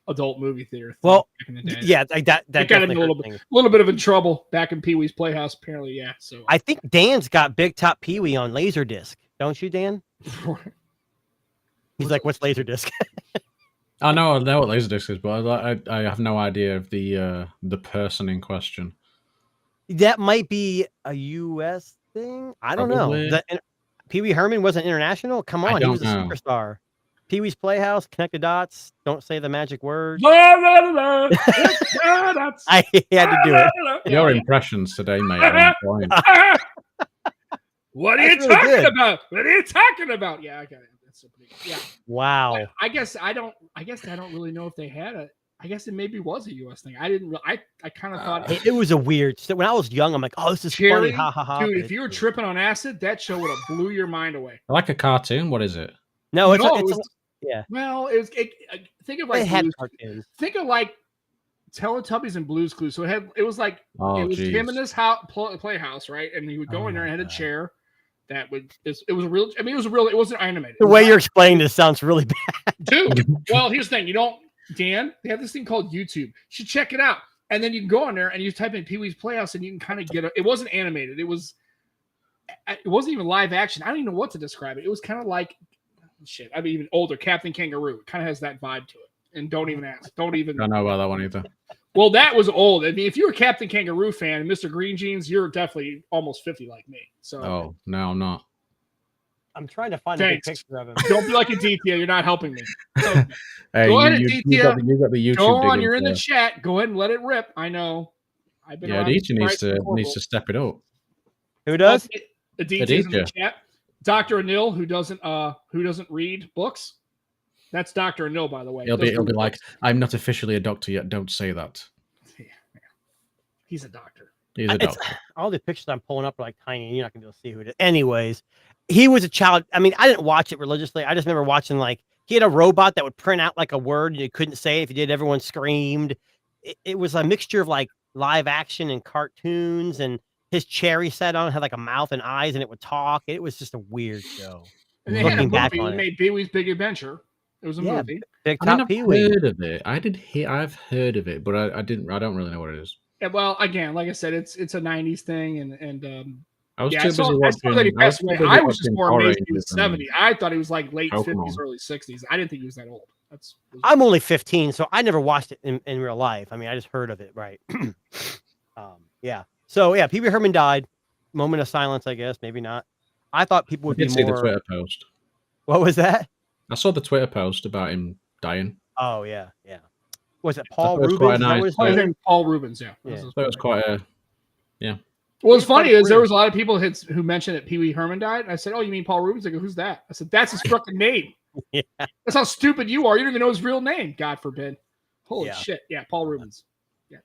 S2: adult movie theater thing back in the day.
S1: Yeah, like that
S2: got him a little bit of in trouble back in Pee Wee's Playhouse. Apparently, yeah. So
S1: I think Dan's got Big Top Pee Wee on Laserdisc, don't you, Dan? He's like, what's Laserdisc?
S3: I know what Laserdisc is, but I have no idea of the person in question.
S1: That might be a U.S. thing. I don't know. Pee Wee Herman wasn't international. Come on, he was a superstar. Pee Wee's Playhouse, Connect the Dots, Don't Say the Magic Word.
S2: I
S1: had to do it.
S3: Your impressions today, mate.
S2: What are you talking about? What are you talking about? Yeah, I got it. Yeah.
S1: Wow.
S2: I guess I don't really know if they had it. I guess it maybe was a U.S. thing. I didn't really. I kind of thought
S1: it was a weird. So when I was young, I'm like, oh, this is funny, ha ha ha.
S2: Dude, if you were tripping on acid, that show would have blew your mind away.
S3: Like a cartoon. What is it?
S1: No, yeah.
S2: Well, think of like cartoons. Think of like Teletubbies and Blue's Clues. So it was like him in this playhouse, right? And he would go in there and had a chair. It wasn't animated.
S1: The way you're explaining this sounds really bad.
S2: Dude, well, here's the thing. Dan, they have this thing called YouTube. You should check it out. And then you can go on there and you type in Pee Wee's Playhouse and you can kind of get it. It wasn't animated. It wasn't even live action. I don't even know what to describe it. It was kind of like, even older, Captain Kangaroo. It kind of has that vibe to it. And don't even ask. I don't know
S3: about that one either.
S2: Well, that was old. I mean, if you're a Captain Kangaroo fan and Mr. Green Jeans, you're definitely almost 50 like me. So.
S3: Oh, no, I'm not.
S1: I'm trying to find a good picture of him.
S2: Don't be like a DTL. You're not helping me. So,
S3: Hey,
S2: go ahead,
S3: you
S2: DTL.
S3: got the YouTube.
S2: Go on.
S3: digging
S2: You're in the
S3: there.
S2: chat. Go ahead and let it rip. I know. I've been around.
S3: Aditya needs to step it up.
S1: Who does?
S2: Aditya's in the chat. Dr. Anil, who doesn't read books. That's Dr. Anil, by the way.
S3: He'll be like, I'm not officially a doctor yet. Don't say that.
S2: Yeah. He's a doctor.
S3: He's a doctor.
S1: All the pictures I'm pulling up are like tiny, and you're not gonna be able to see who it is. Anyways, he was a child. I mean, I didn't watch it religiously. I just remember watching he had a robot that would print out like a word and you couldn't say it. If you did, everyone screamed. It was a mixture of like live action and cartoons, and his chair he sat on had like a mouth and eyes, and it would talk. It was just a weird show.
S2: And they had a movie. They made Pee-wee's Big Adventure. It was a movie.
S1: Big Top Pee-wee.
S3: I've heard of it. I've heard of it, but I don't really know what it is.
S2: Yeah, well, again, like I said, it's a '90s thing, and
S3: I was
S2: too
S3: busy watching.
S2: I saw that he passed away. I was just more amazed he was 70. I thought he was like late
S3: Pokemon.
S2: 50s, early 60s. I didn't think he was that old.
S1: I'm only 15, so I never watched it in real life. I mean, I just heard of it, right? Yeah. So yeah, Pee-wee Herman died. Moment of silence, I guess. Maybe not. I thought people would be more.
S3: See the Twitter post.
S1: What was that?
S3: I saw the Twitter post about him dying.
S1: Oh yeah. Was it Paul
S3: That was
S1: Rubens?
S3: quite nice.
S2: His name Paul Rubens. Yeah.
S3: That was quite a. Yeah.
S2: What's funny is there was a lot of people who mentioned that Pee-wee Herman died. And I said, "Oh, you mean Paul Rubens?" They go, "Who's that?" I said, "That's his fucking name."
S1: Yeah.
S2: That's how stupid you are. You don't even know his real name. God forbid. Holy shit. Yeah, Paul Rubens. Yeah.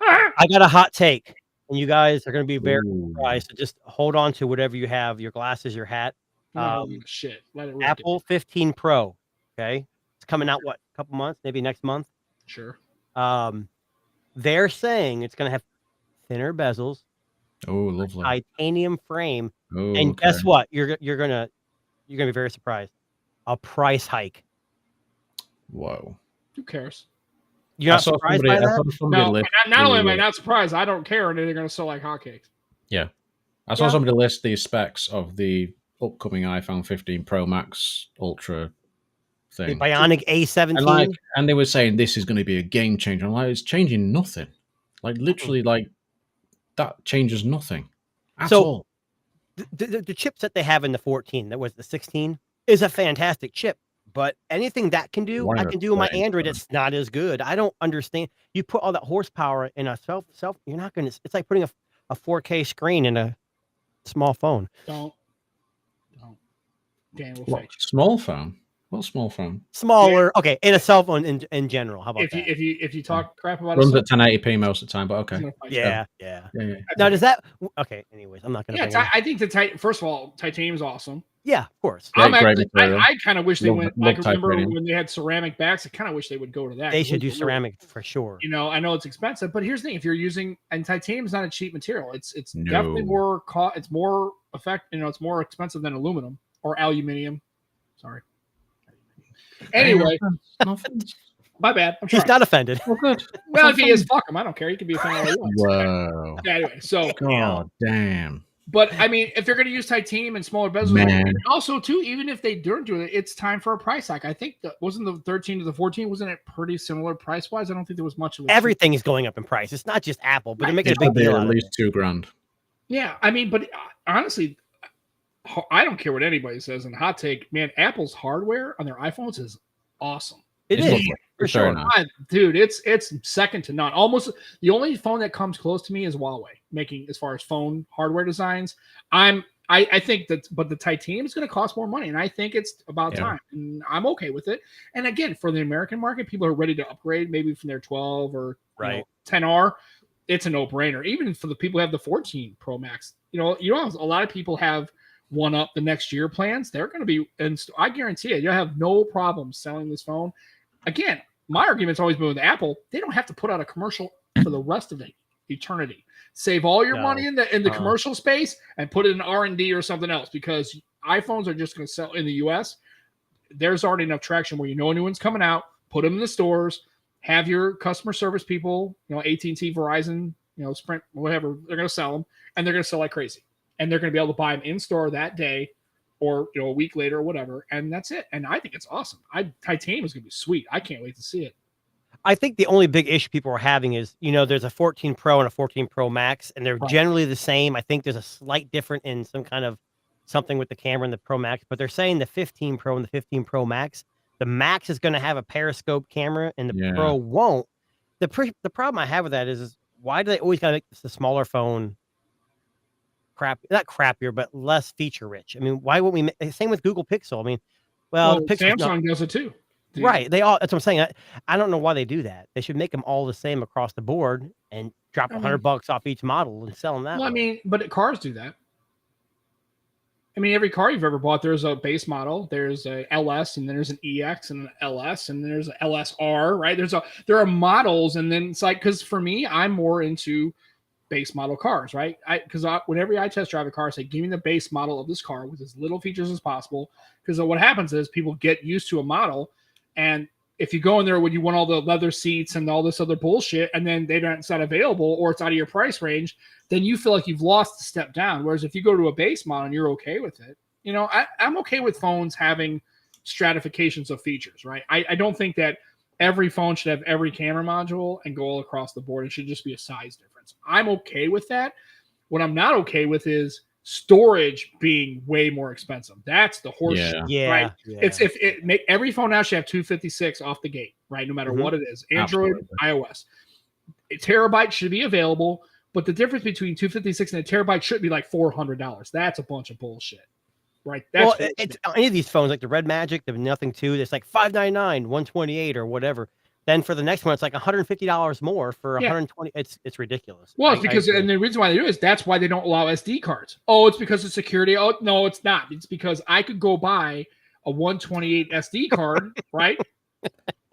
S1: I got a hot take, and you guys are going to be very surprised. So just hold on to whatever you have, your glasses, your hat.
S2: Shit. Let it
S1: Apple 15 Pro. Okay. It's coming out, what, a couple months, maybe next month?
S2: Sure.
S1: They're saying it's going to have thinner bezels.
S3: Oh, lovely.
S1: Titanium frame.
S3: Oh,
S1: and guess what? You're gonna be very surprised. A price hike.
S3: Whoa.
S2: Who cares?
S1: You're not surprised by that?
S2: No, not only am I not surprised, I don't care, and they're going to sell like hotcakes.
S3: Yeah. I saw somebody list the specs of the upcoming iPhone 15 Pro Max Ultra thing.
S1: The Bionic A17.
S3: And they were saying this is going to be a game changer. I'm like, it's changing nothing. Like literally, like that changes nothing at all.
S1: The chips that they have in the 14, that was the 16, is a fantastic chip. But anything that can do, I can do in my Android. It's not as good. I don't understand. You put all that horsepower in a self. You're not going to. It's like putting a 4K screen in a small phone.
S2: Don't. Dan will
S3: What, small phone? What small phone?
S1: Smaller. Yeah. Okay, in a cell phone in general. How about that?
S2: If you talk crap about
S3: runs at 1080p most of the time, but okay.
S1: Yeah. Now does that? Okay. Anyways, I'm not going to.
S2: Yeah, I think first of all, titanium is awesome.
S1: Yeah, of course.
S2: I kind of wish they went. I remember when they had ceramic backs. I kind of wish they would go to that.
S1: They should do ceramic for sure.
S2: You know, I know it's expensive, but here's the thing: if you're using, and titanium is not a cheap material. It's definitely more it's more it's more expensive than aluminum or aluminium. Sorry. Anyway, my bad.
S1: He's not offended.
S2: Well, good. Well, if he is, fuck him. I don't care. He can be offended.
S3: Whoa.
S2: Anyway, so.
S3: God damn.
S2: But I mean, if they're going to use titanium and smaller bezels, and also too, even if they don't do it, it's time for a price hike. I think wasn't the 13 to the 14, wasn't it pretty similar price wise? I don't think there was much of it.
S1: Everything is going up in price. It's not just Apple, but they're making a big deal out of it.
S3: At least $2,000.
S2: Yeah, I mean, but honestly, I don't care what anybody says. And hot take, man, Apple's hardware on their iPhones is awesome.
S1: It is for sure,
S2: dude. It's second to none. Almost the only phone that comes close to me is Huawei making as far as phone hardware designs. I think that, but the titanium is going to cost more money, and I think it's about time. And I'm okay with it. And again, for the American market, people are ready to upgrade, maybe from their 12 or 10R. It's a no-brainer. Even for the people who have the 14 Pro Max, you know, a lot of people have one up the next year plans. They're going to be, and I guarantee you'll have no problem selling this phone. Again, my argument's always been with Apple. They don't have to put out a commercial for the rest of the eternity. Save all your money in the commercial space and put it in R&D or something else, because iPhones are just going to sell in the US. There's already enough traction where you know a new one's coming out. Put them in the stores. Have your customer service people, AT&T, Verizon, Sprint, whatever. They're going to sell them, and they're going to sell like crazy. And they're going to be able to buy them in store that day, or a week later or whatever, and that's it. And I think it's awesome. Titanium is going to be sweet. I can't wait to see it.
S1: I think the only big issue people are having is, there's a 14 Pro and a 14 Pro Max, and they're generally the same. I think there's a slight difference in some kind of something with the camera and the Pro Max, but they're saying the 15 Pro and the 15 Pro Max, the Max is going to have a periscope camera and the Pro won't. The problem I have with that is why do they always got to make the smaller phone not crappier, but less feature rich? I mean, why wouldn't we same with Google Pixel? I mean, well
S2: Samsung does it too.
S1: Right. That's what I'm saying. I don't know why they do that. They should make them all the same across the board and drop $100 off each model and sell them that way.
S2: I mean, but cars do that. I mean, every car you've ever bought, there's a base model, there's a LS, and then there's an EX and an LS, and there's an LSR, right? There are models, and then it's like, because for me, I'm more into base model cars, right? Because whenever I test drive a car, I say, give me the base model of this car with as little features as possible. Because what happens is people get used to a model, and if you go in there when you want all the leather seats and all this other bullshit, and then it's not available or it's out of your price range, then you feel like you've lost a step down. Whereas if you go to a base model and you're okay with it, I'm okay with phones having stratifications of features, right? I don't think that every phone should have every camera module and go all across the board. It should just be a size difference. I'm okay with that. What I'm not okay with is storage being way more expensive. That's the horse shit, right? Yeah. It's every phone now should have 256 off the gate, right? No matter what it is, Android, iOS. A terabyte should be available, but the difference between 256 and a terabyte should be like $400. That's a bunch of bullshit, right? It's
S1: any of these phones, like the Red Magic, the Nothing 2, it's like $599, $128 or whatever. Then for the next one, it's like $150 more for $120. It's ridiculous.
S2: Well, it's because, and the reason why they do it is that's why they don't allow SD cards. Oh, it's because of security. Oh, no, it's not. It's because I could go buy a 128 SD card, right?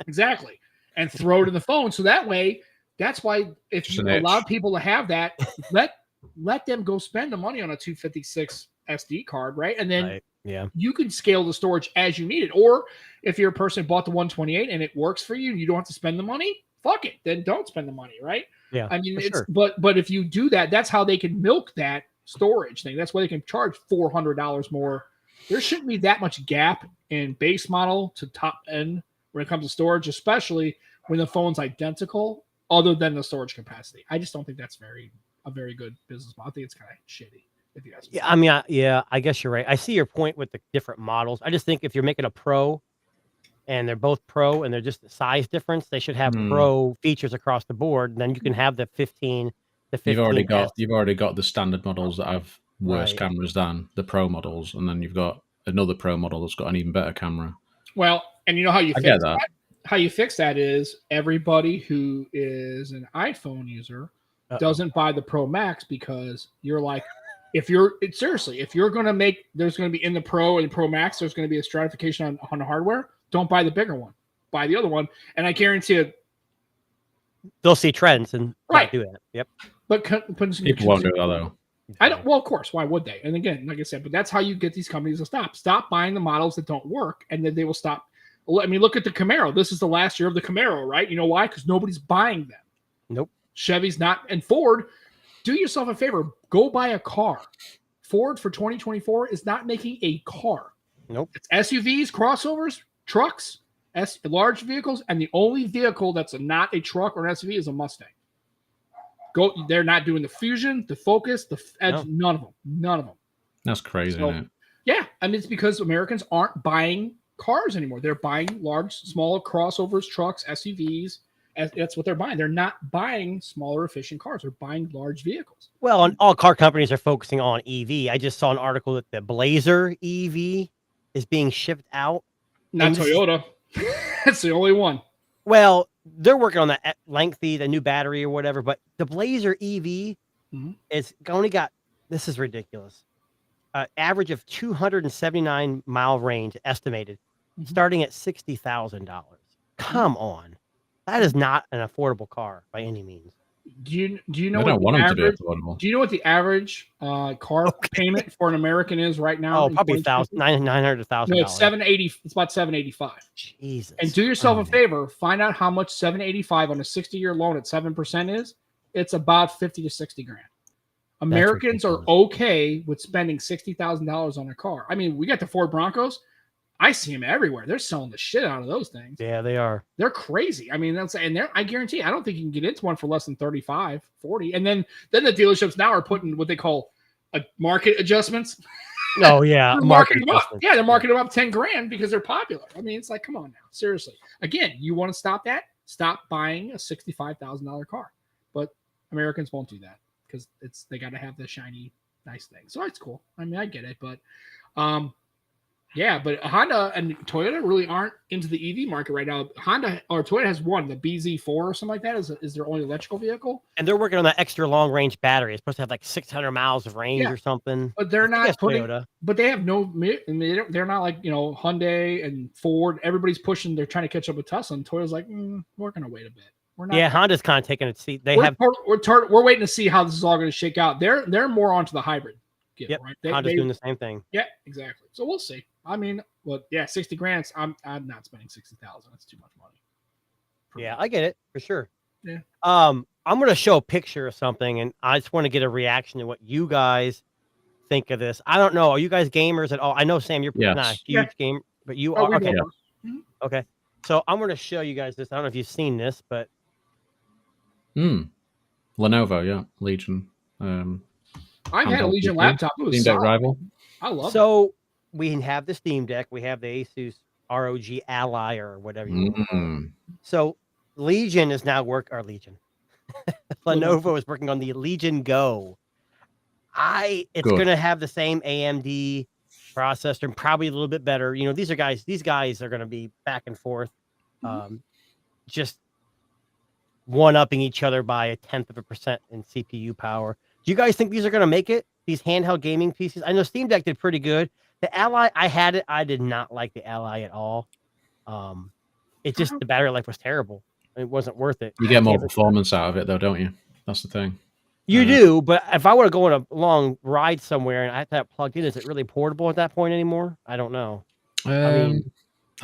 S2: Exactly. And throw it in the phone. So that way, that's why if you allow people to have that, let them go spend the money on a 256 SD card, right? And then you can scale the storage as you need it. Or if you're a person who bought the 128 and it works for you and you don't have to spend the money, fuck it. Then don't spend the money, right?
S1: Yeah.
S2: I mean, but if you do that, that's how they can milk that storage thing. That's why they can charge $400 more. There shouldn't be that much gap in base model to top end when it comes to storage, especially when the phone's identical, other than the storage capacity. I just don't think that's a very good business model. I think it's kind of shitty.
S1: I guess you're right. I see your point with the different models. I just think if you're making a Pro and they're both Pro and they're just the size difference, they should have Pro features across the board. And then you can have the 15.
S3: You've already got the standard models that have worse cameras than the Pro models, and then you've got another Pro model that's got an even better camera.
S2: Well, and you know how you fix that? How you fix that is everybody who is an iPhone user doesn't buy the Pro Max, because you're like, if you're going to make, there's going to be in the Pro and Pro Max, there's going to be a stratification on the hardware. Don't buy the bigger one. Buy the other one. And I guarantee you,
S1: they'll see trends and do that. Yep.
S2: But
S3: people won't do that though.
S2: I don't. Well, of course. Why would they? And again, like I said, but that's how you get these companies to stop buying the models that don't work, and then they will stop. I mean, look at the Camaro. This is the last year of the Camaro, right? You know why? Because nobody's buying them.
S1: Nope.
S2: Chevy's not, and Ford. Do yourself a favor. Go buy a car. Ford for 2024 is not making a car.
S1: Nope.
S2: It's SUVs, crossovers, trucks, large vehicles, and the only vehicle that's not a truck or an SUV is a Mustang. They're not doing the Fusion, the Focus, the Edge. None of them. That's crazy, isn't it? Yeah, I mean, it's because Americans aren't buying cars anymore. They're buying large, small crossovers, trucks, SUVs. That's what they're buying. They're not buying smaller, efficient cars. They're buying large vehicles.
S1: Well, and all car companies are focusing on EV. I just saw an article that the Blazer EV is being shipped out.
S2: Not Toyota. That's the only one.
S1: Well, they're working on that the new battery or whatever, but the Blazer EV is only got, this is ridiculous, average of 279 mile range estimated, starting at $60,000. Come on. That is not an affordable car by any means.
S2: Do you know what the average car payment for an American is right now?
S1: Oh, probably $900,000.
S2: No, it's $780. It's about $785.
S1: Jesus.
S2: And do yourself a favor, find out how much $785 on a 60-year loan at 7% is. It's about $50 to $60 grand. Americans are okay with spending $60,000 on a car. I mean, we got the Ford Broncos. I see them everywhere. They're selling the shit out of those things.
S1: Yeah, they are.
S2: They're crazy. I mean, I guarantee, I don't think you can get into one for less than 35, 40. And then the dealerships now are putting what they call market adjustments.
S1: Oh yeah,
S2: They're marketing them up.
S1: investment.
S2: Yeah, they're marketing them up $10,000 because they're popular. I mean, it's like, come on now, seriously. Again, you want to stop that? Stop buying a $65,000 car. But Americans won't do that because they got to have the shiny, nice thing. So it's cool. I mean, I get it, but yeah, but Honda and Toyota really aren't into the EV market right now. Honda or Toyota has one, the BZ4 or something like that. Is their only electrical vehicle?
S1: And they're working on that extra long range battery. It's supposed to have like 600 miles of range or something.
S2: But they're not putting.
S1: Toyota.
S2: But they have no. They're not like Hyundai and Ford. Everybody's pushing. They're trying to catch up with Tesla. And Toyota's like, we're gonna wait a bit. We're not.
S1: Yeah, Honda's kind of taking a seat.
S2: We're waiting to see how this is all going to shake out. They're more onto the hybrid.
S1: Yep, right? Honda's doing the same thing.
S2: Yeah, exactly. So we'll see. I mean, yeah, $60,000. I'm not spending $60,000. That's too much money.
S1: Yeah, I get it for sure.
S2: Yeah.
S1: I'm going to show a picture of something, and I just want to get a reaction to what you guys think of this. I don't know. Are you guys gamers at all? I know, Sam, you're not a huge gamer, but you are. Okay. Okay. So I'm going to show you guys this. I don't know if you've seen this, but
S3: Lenovo, yeah, Legion.
S2: I've had a Legion laptop. It was
S3: Steam Deck rival.
S2: I love it.
S1: So we have the Steam Deck. We have the Asus ROG Ally or whatever you want to call it. So Legion is now Lenovo is working on the Legion Go. It's going to have the same AMD processor and probably a little bit better. These guys are going to be back and forth, just one-upping each other by 0.1% in CPU power. Do you guys think these are going to make it? These handheld gaming pieces? I know Steam Deck did pretty good. The Ally, I had it. I did not like the Ally at all. It just, the battery life was terrible. It wasn't worth it.
S3: You get more performance out of it, though, don't you? That's the thing.
S1: You do, but if I were to go on a long ride somewhere and I have to have it plugged in, is it really portable at that point anymore? I don't know.
S3: I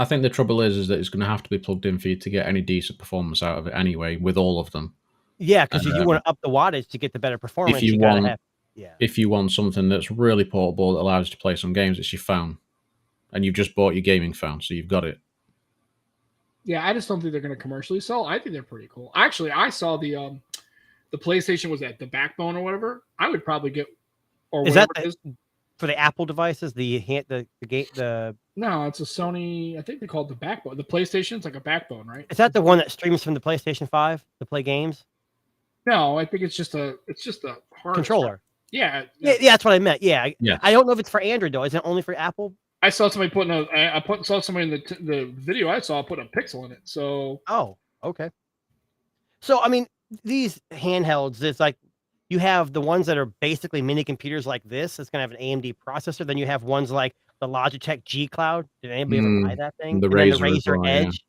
S3: think the trouble is that it's going to have to be plugged in for you to get any decent performance out of it anyway, with all of them.
S1: Yeah, because if you want to up the wattage to get the better performance,
S3: if you want something that's really portable that allows you to play some games, it's your phone. And you've just bought your gaming phone, so you've got it.
S2: Yeah, I just don't think they're going to commercially sell. I think they're pretty cool. Actually, I saw the PlayStation, was that the Backbone or whatever? I would probably get, or
S1: is that for the Apple devices? No,
S2: it's a Sony. I think they call it the Backbone. The PlayStation's like a Backbone, right?
S1: Is that the one that streams from the PlayStation 5 to play games?
S2: No, I think it's just a hard
S1: controller.
S2: Yeah,
S1: that's what I meant. Yeah. I don't know if it's for Android though. Is it only for Apple?
S2: I saw somebody saw somebody in the video I saw put a Pixel in it. So
S1: okay. So I mean, these handhelds, it's like you have the ones that are basically mini computers like this. It's gonna have an AMD processor. Then you have ones like the Logitech G Cloud. Did anybody ever buy that thing?
S3: The
S1: Razer Edge.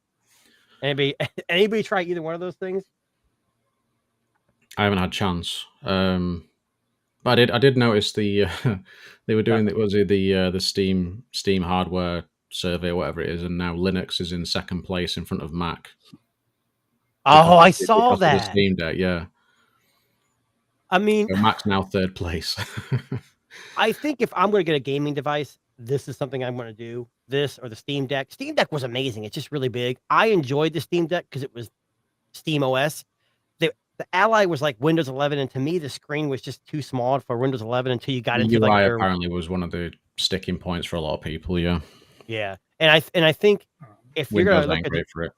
S1: Yeah. Anybody try either one of those things?
S3: I haven't had a chance. But I did notice they were doing the Steam hardware survey or whatever it is, and now Linux is in second place in front of Mac.
S1: I saw that.
S3: The Steam Deck, yeah.
S1: I mean,
S3: so Mac's now third place.
S1: I think if I'm going to get a gaming device, this is something I'm going to do. This or the Steam Deck. Steam Deck was amazing. It's just really big. I enjoyed the Steam Deck because it was Steam OS. The Ally was like Windows 11, and to me, the screen was just too small for Windows 11 until you got into
S3: UI apparently was one of the sticking points for a lot of people. Yeah.
S1: And I think if
S3: Windows
S1: you're going to look
S3: great for it.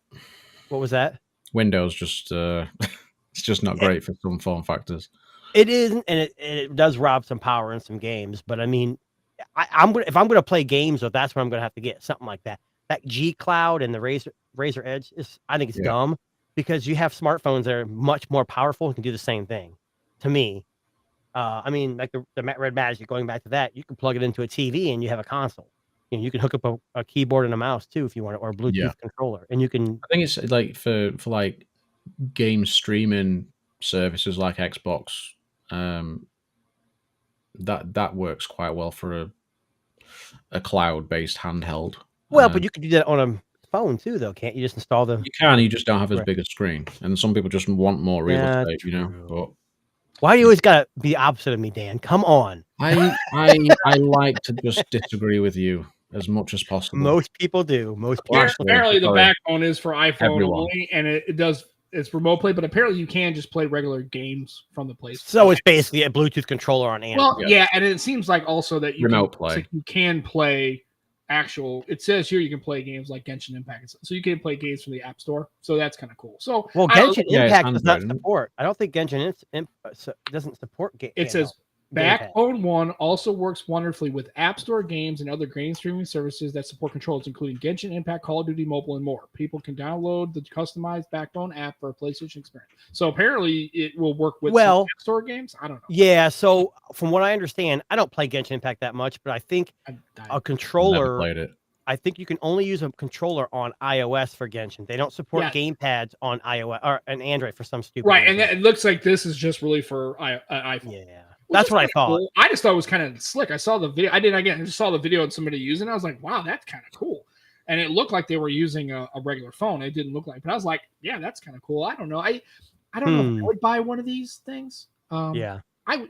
S1: What was that?
S3: Windows just it's just not great for some form factors.
S1: It isn't, and it does rob some power in some games. But I mean, if I'm going to play games, though, that's what I'm going to have to get something like that. That G Cloud and the Razer Edge I think it's dumb. Because you have smartphones that are much more powerful and can do the same thing. To me, I mean, like the Red Magic. Going back to that, you can plug it into a TV and you have a console. You can hook up a keyboard and a mouse too if you want it, or a Bluetooth controller, and you can.
S3: I think it's like for like game streaming services like Xbox. That works quite well for a cloud-based handheld.
S1: Well, but you could do that on a phone too, though, can't you? Just install them.
S3: You can. You just don't have as big a screen, and some people just want more real estate. But
S1: why do you always gotta be the opposite of me, Dan? Come on.
S3: I like to just disagree with you as much as possible.
S1: Most people do.
S2: Apparently, the Backbone is for iPhone only, and it it's remote play, but apparently you can just play regular games from the PlayStation.
S1: So it's basically a Bluetooth controller on Android.
S2: Well, yeah, and it seems like also that you
S3: Remote
S2: can,
S3: play.
S2: like you can play actual. It says here you can play games like Genshin Impact, so you can play games from the App Store. So that's kind of cool. So
S1: Well,
S2: I don't-
S1: Genshin
S3: Yeah,
S1: Impact does not
S3: Android.
S1: support. I don't think Genshin doesn't support.
S2: it says Backbone One also works wonderfully with App Store games and other game streaming services that support controls, including Genshin Impact, Call of Duty Mobile, and more. People can download the customized Backbone app for a PlayStation experience. So apparently, it will work with some App Store games. I don't know.
S1: Yeah. So from what I understand, I don't play Genshin Impact that much, but I think a
S3: Never
S1: controller.
S3: played it.
S1: I think you can only use a controller on iOS for Genshin. They don't support gamepads on iOS or an Android for some stupid
S2: right.
S1: reason.
S2: And it looks like this is just really for iPhone.
S1: Yeah. That's what I thought.
S2: Cool. I just thought it was kind of slick. I saw the video. I just saw the video of somebody using it. I was like, wow, that's kind of cool. And it looked like they were using a regular phone. It didn't look like, but I was like, yeah, that's kind of cool. I don't know. I don't know if I would buy one of these things.
S1: Yeah.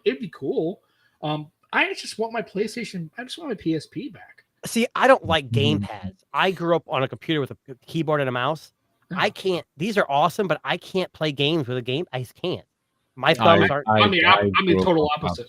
S2: It'd be cool. I just want my PlayStation. I just want my PSP back.
S1: See, I don't like gamepads. I grew up on a computer with a keyboard and a mouse. I can't. These are awesome, but I can't play games with a game. I just can't. My thumbs are.
S2: I'm the total opposite.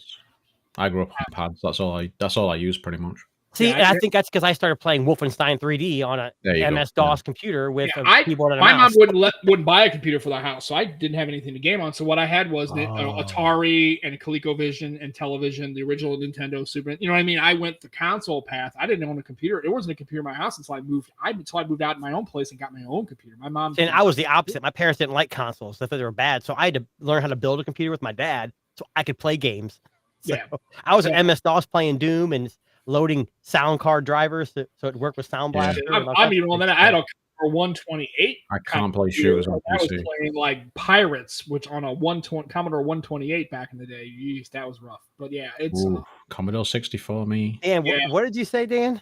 S3: I grew up on pads. That's all I use pretty much.
S1: See, and I think that's because I started playing Wolfenstein 3D on a MS-DOS computer with a keyboard and a mouse.
S2: My mom wouldn't buy a computer for the house, so I didn't have anything to game on. So what I had was Atari and ColecoVision and television, the original Nintendo Super. You know what I mean? I went the console path. I didn't own a computer. It wasn't a computer in my house until I moved out in my own place and got my own computer. My mom
S1: and I was the opposite. My parents didn't like consoles; they thought they were bad. So I had to learn how to build a computer with my dad, so I could play games. So I was an MS-DOS playing Doom and loading sound card drivers so it worked with Sound Blaster.
S2: I mean, well, then I had a 128.
S3: I can't play shooters on
S2: I was
S3: PC.
S2: playing like Pirates, which on a Commodore 128 back in the day. Jeez, that was rough. But yeah, it's
S3: Commodore 64. Me.
S1: Dan, what did you say, Dan?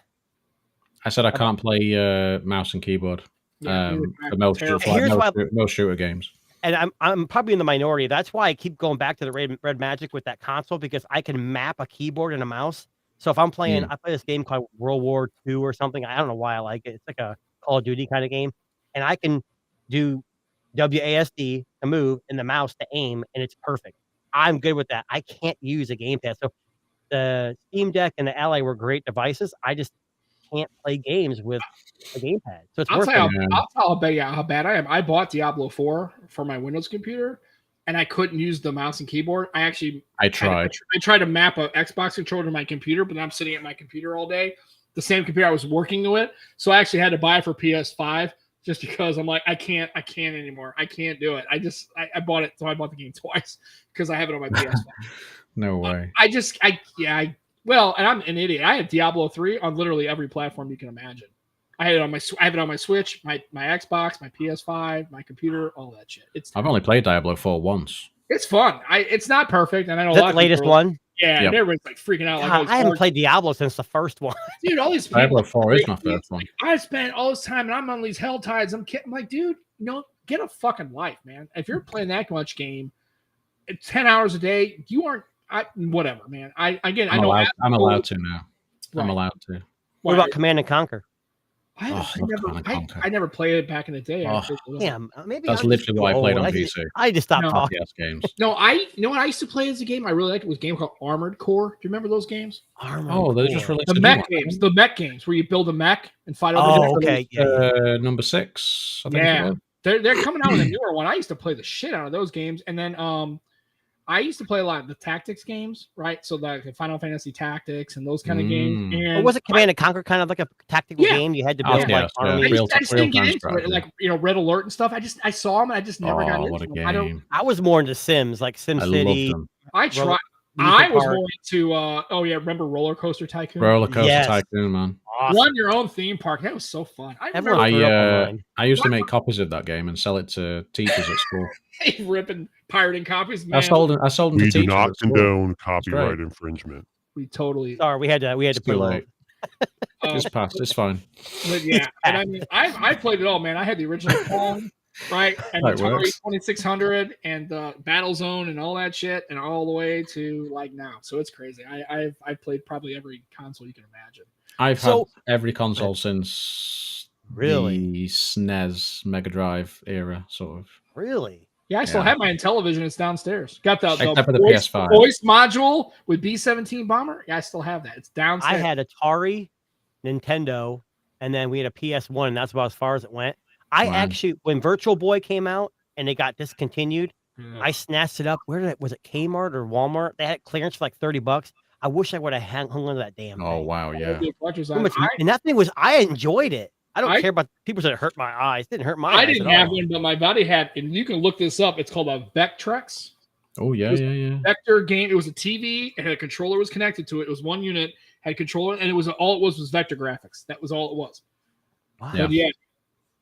S3: I said I can't play mouse and keyboard. For most shooter games.
S1: And I'm probably in the minority. That's why I keep going back to the Red Magic with that console, because I can map a keyboard and a mouse. So if I'm playing, I play this game called World War II or something. I don't know why I like it. It's like a Call of Duty kind of game. And I can do WASD to move and the mouse to aim, and it's perfect. I'm good with that. I can't use a gamepad. So the Steam Deck and the Ally were great devices. I just can't play games with a gamepad. So it's worth it.
S2: I'll tell how bad I am. I bought Diablo 4 for my Windows computer, and I couldn't use the mouse and keyboard. I tried. I tried to map an Xbox controller to my computer, but I'm sitting at my computer all day, the same computer I was working with. So I actually had to buy it for PS5 just because I'm like, I can't anymore. I can't do it. I bought it. So I bought the game twice because I have it on my PS5.
S3: No way.
S2: Well, and I'm an idiot. I had Diablo 3 on literally every platform you can imagine. I have it on my Switch, my Xbox, my PS5, my computer, all that shit.
S3: I've only played Diablo 4 once.
S2: It's fun. It's not perfect, and I know
S1: is that the latest one.
S2: Yeah, and everyone's like freaking out.
S1: God, I haven't played Diablo since the first one.
S2: Dude, all these
S3: Diablo 4 is my first one.
S2: I spent all this time, and I'm on these hell tides. I'm like, dude, get a fucking life, man. If you're playing that much game, 10 hours a day, you aren't. Whatever, man. I'm
S3: allowed to now. Right. I'm allowed to.
S1: What about Command and Conquer?
S2: I never played it back in the day.
S1: Maybe
S3: that's literally what I played on PC.
S1: I just stopped talking.
S3: Games.
S2: No, what I used to play as a game I really liked. It was a game called Armored Core. Do you remember those games?
S3: They just released
S2: the mech games. The mech games where you build a mech and fight over.
S3: Number 6. I think
S2: they're coming out with a newer one. I used to play the shit out of those games, and then I used to play a lot of the tactics games, right? So like the Final Fantasy Tactics and those kind of games. And
S1: was it Command and Conquer kind of like a tactical game? You had to build armies.
S2: I just didn't get into it, like Red Alert and stuff. I saw them, and I just never got into them.
S1: I was more into Sims, like SimCity.
S2: I tried. I was more into remember Roller Coaster Tycoon?
S3: Roller Coaster Tycoon, man.
S2: Awesome. Run your own theme park. That was so fun.
S3: I used to make copies of that game and sell it to teachers at school.
S2: Ripping pirating copies, man.
S3: I sold them to teachers.
S4: We do not condone copyright infringement.
S2: We totally.
S1: Sorry, we had to put
S3: late. It's past. It's fine.
S2: But yeah, and I mean, I played it all, man. I had the original Pong, right, and the Atari 2600 and the Battlezone and all that shit, and all the way to like now. So it's crazy. I've played probably every console you can imagine.
S3: I've had every console since
S1: the
S3: SNES Mega Drive era, sort of.
S1: Really?
S2: Yeah, I still
S3: Yeah.
S2: have my Intellivision. It's downstairs. Got the
S3: Except for the
S2: voice,
S3: PS5.
S2: voice module with B-17 bomber. Yeah, I still have that. It's downstairs.
S1: I had Atari, Nintendo, and then we had a PS1, and that's about as far as it went. I
S3: Wow.
S1: actually, when Virtual Boy came out and it got discontinued, I snatched it up. Where did it? Was it Kmart or Walmart? They had clearance for like $30. I wish I would have hung on to that damn thing.
S3: Oh wow, yeah.
S1: And that thing was, I enjoyed it. I don't care about people that hurt my eyes. It didn't hurt my eyes.
S2: I didn't have one, but my buddy had, and you can look this up. It's called a Vectrex.
S3: Oh yeah.
S2: Vector game. It was a TV. It had a controller was connected to it. It was one unit, had a controller, and it was all it was vector graphics. That was all it was.
S1: Wow.
S2: But yeah,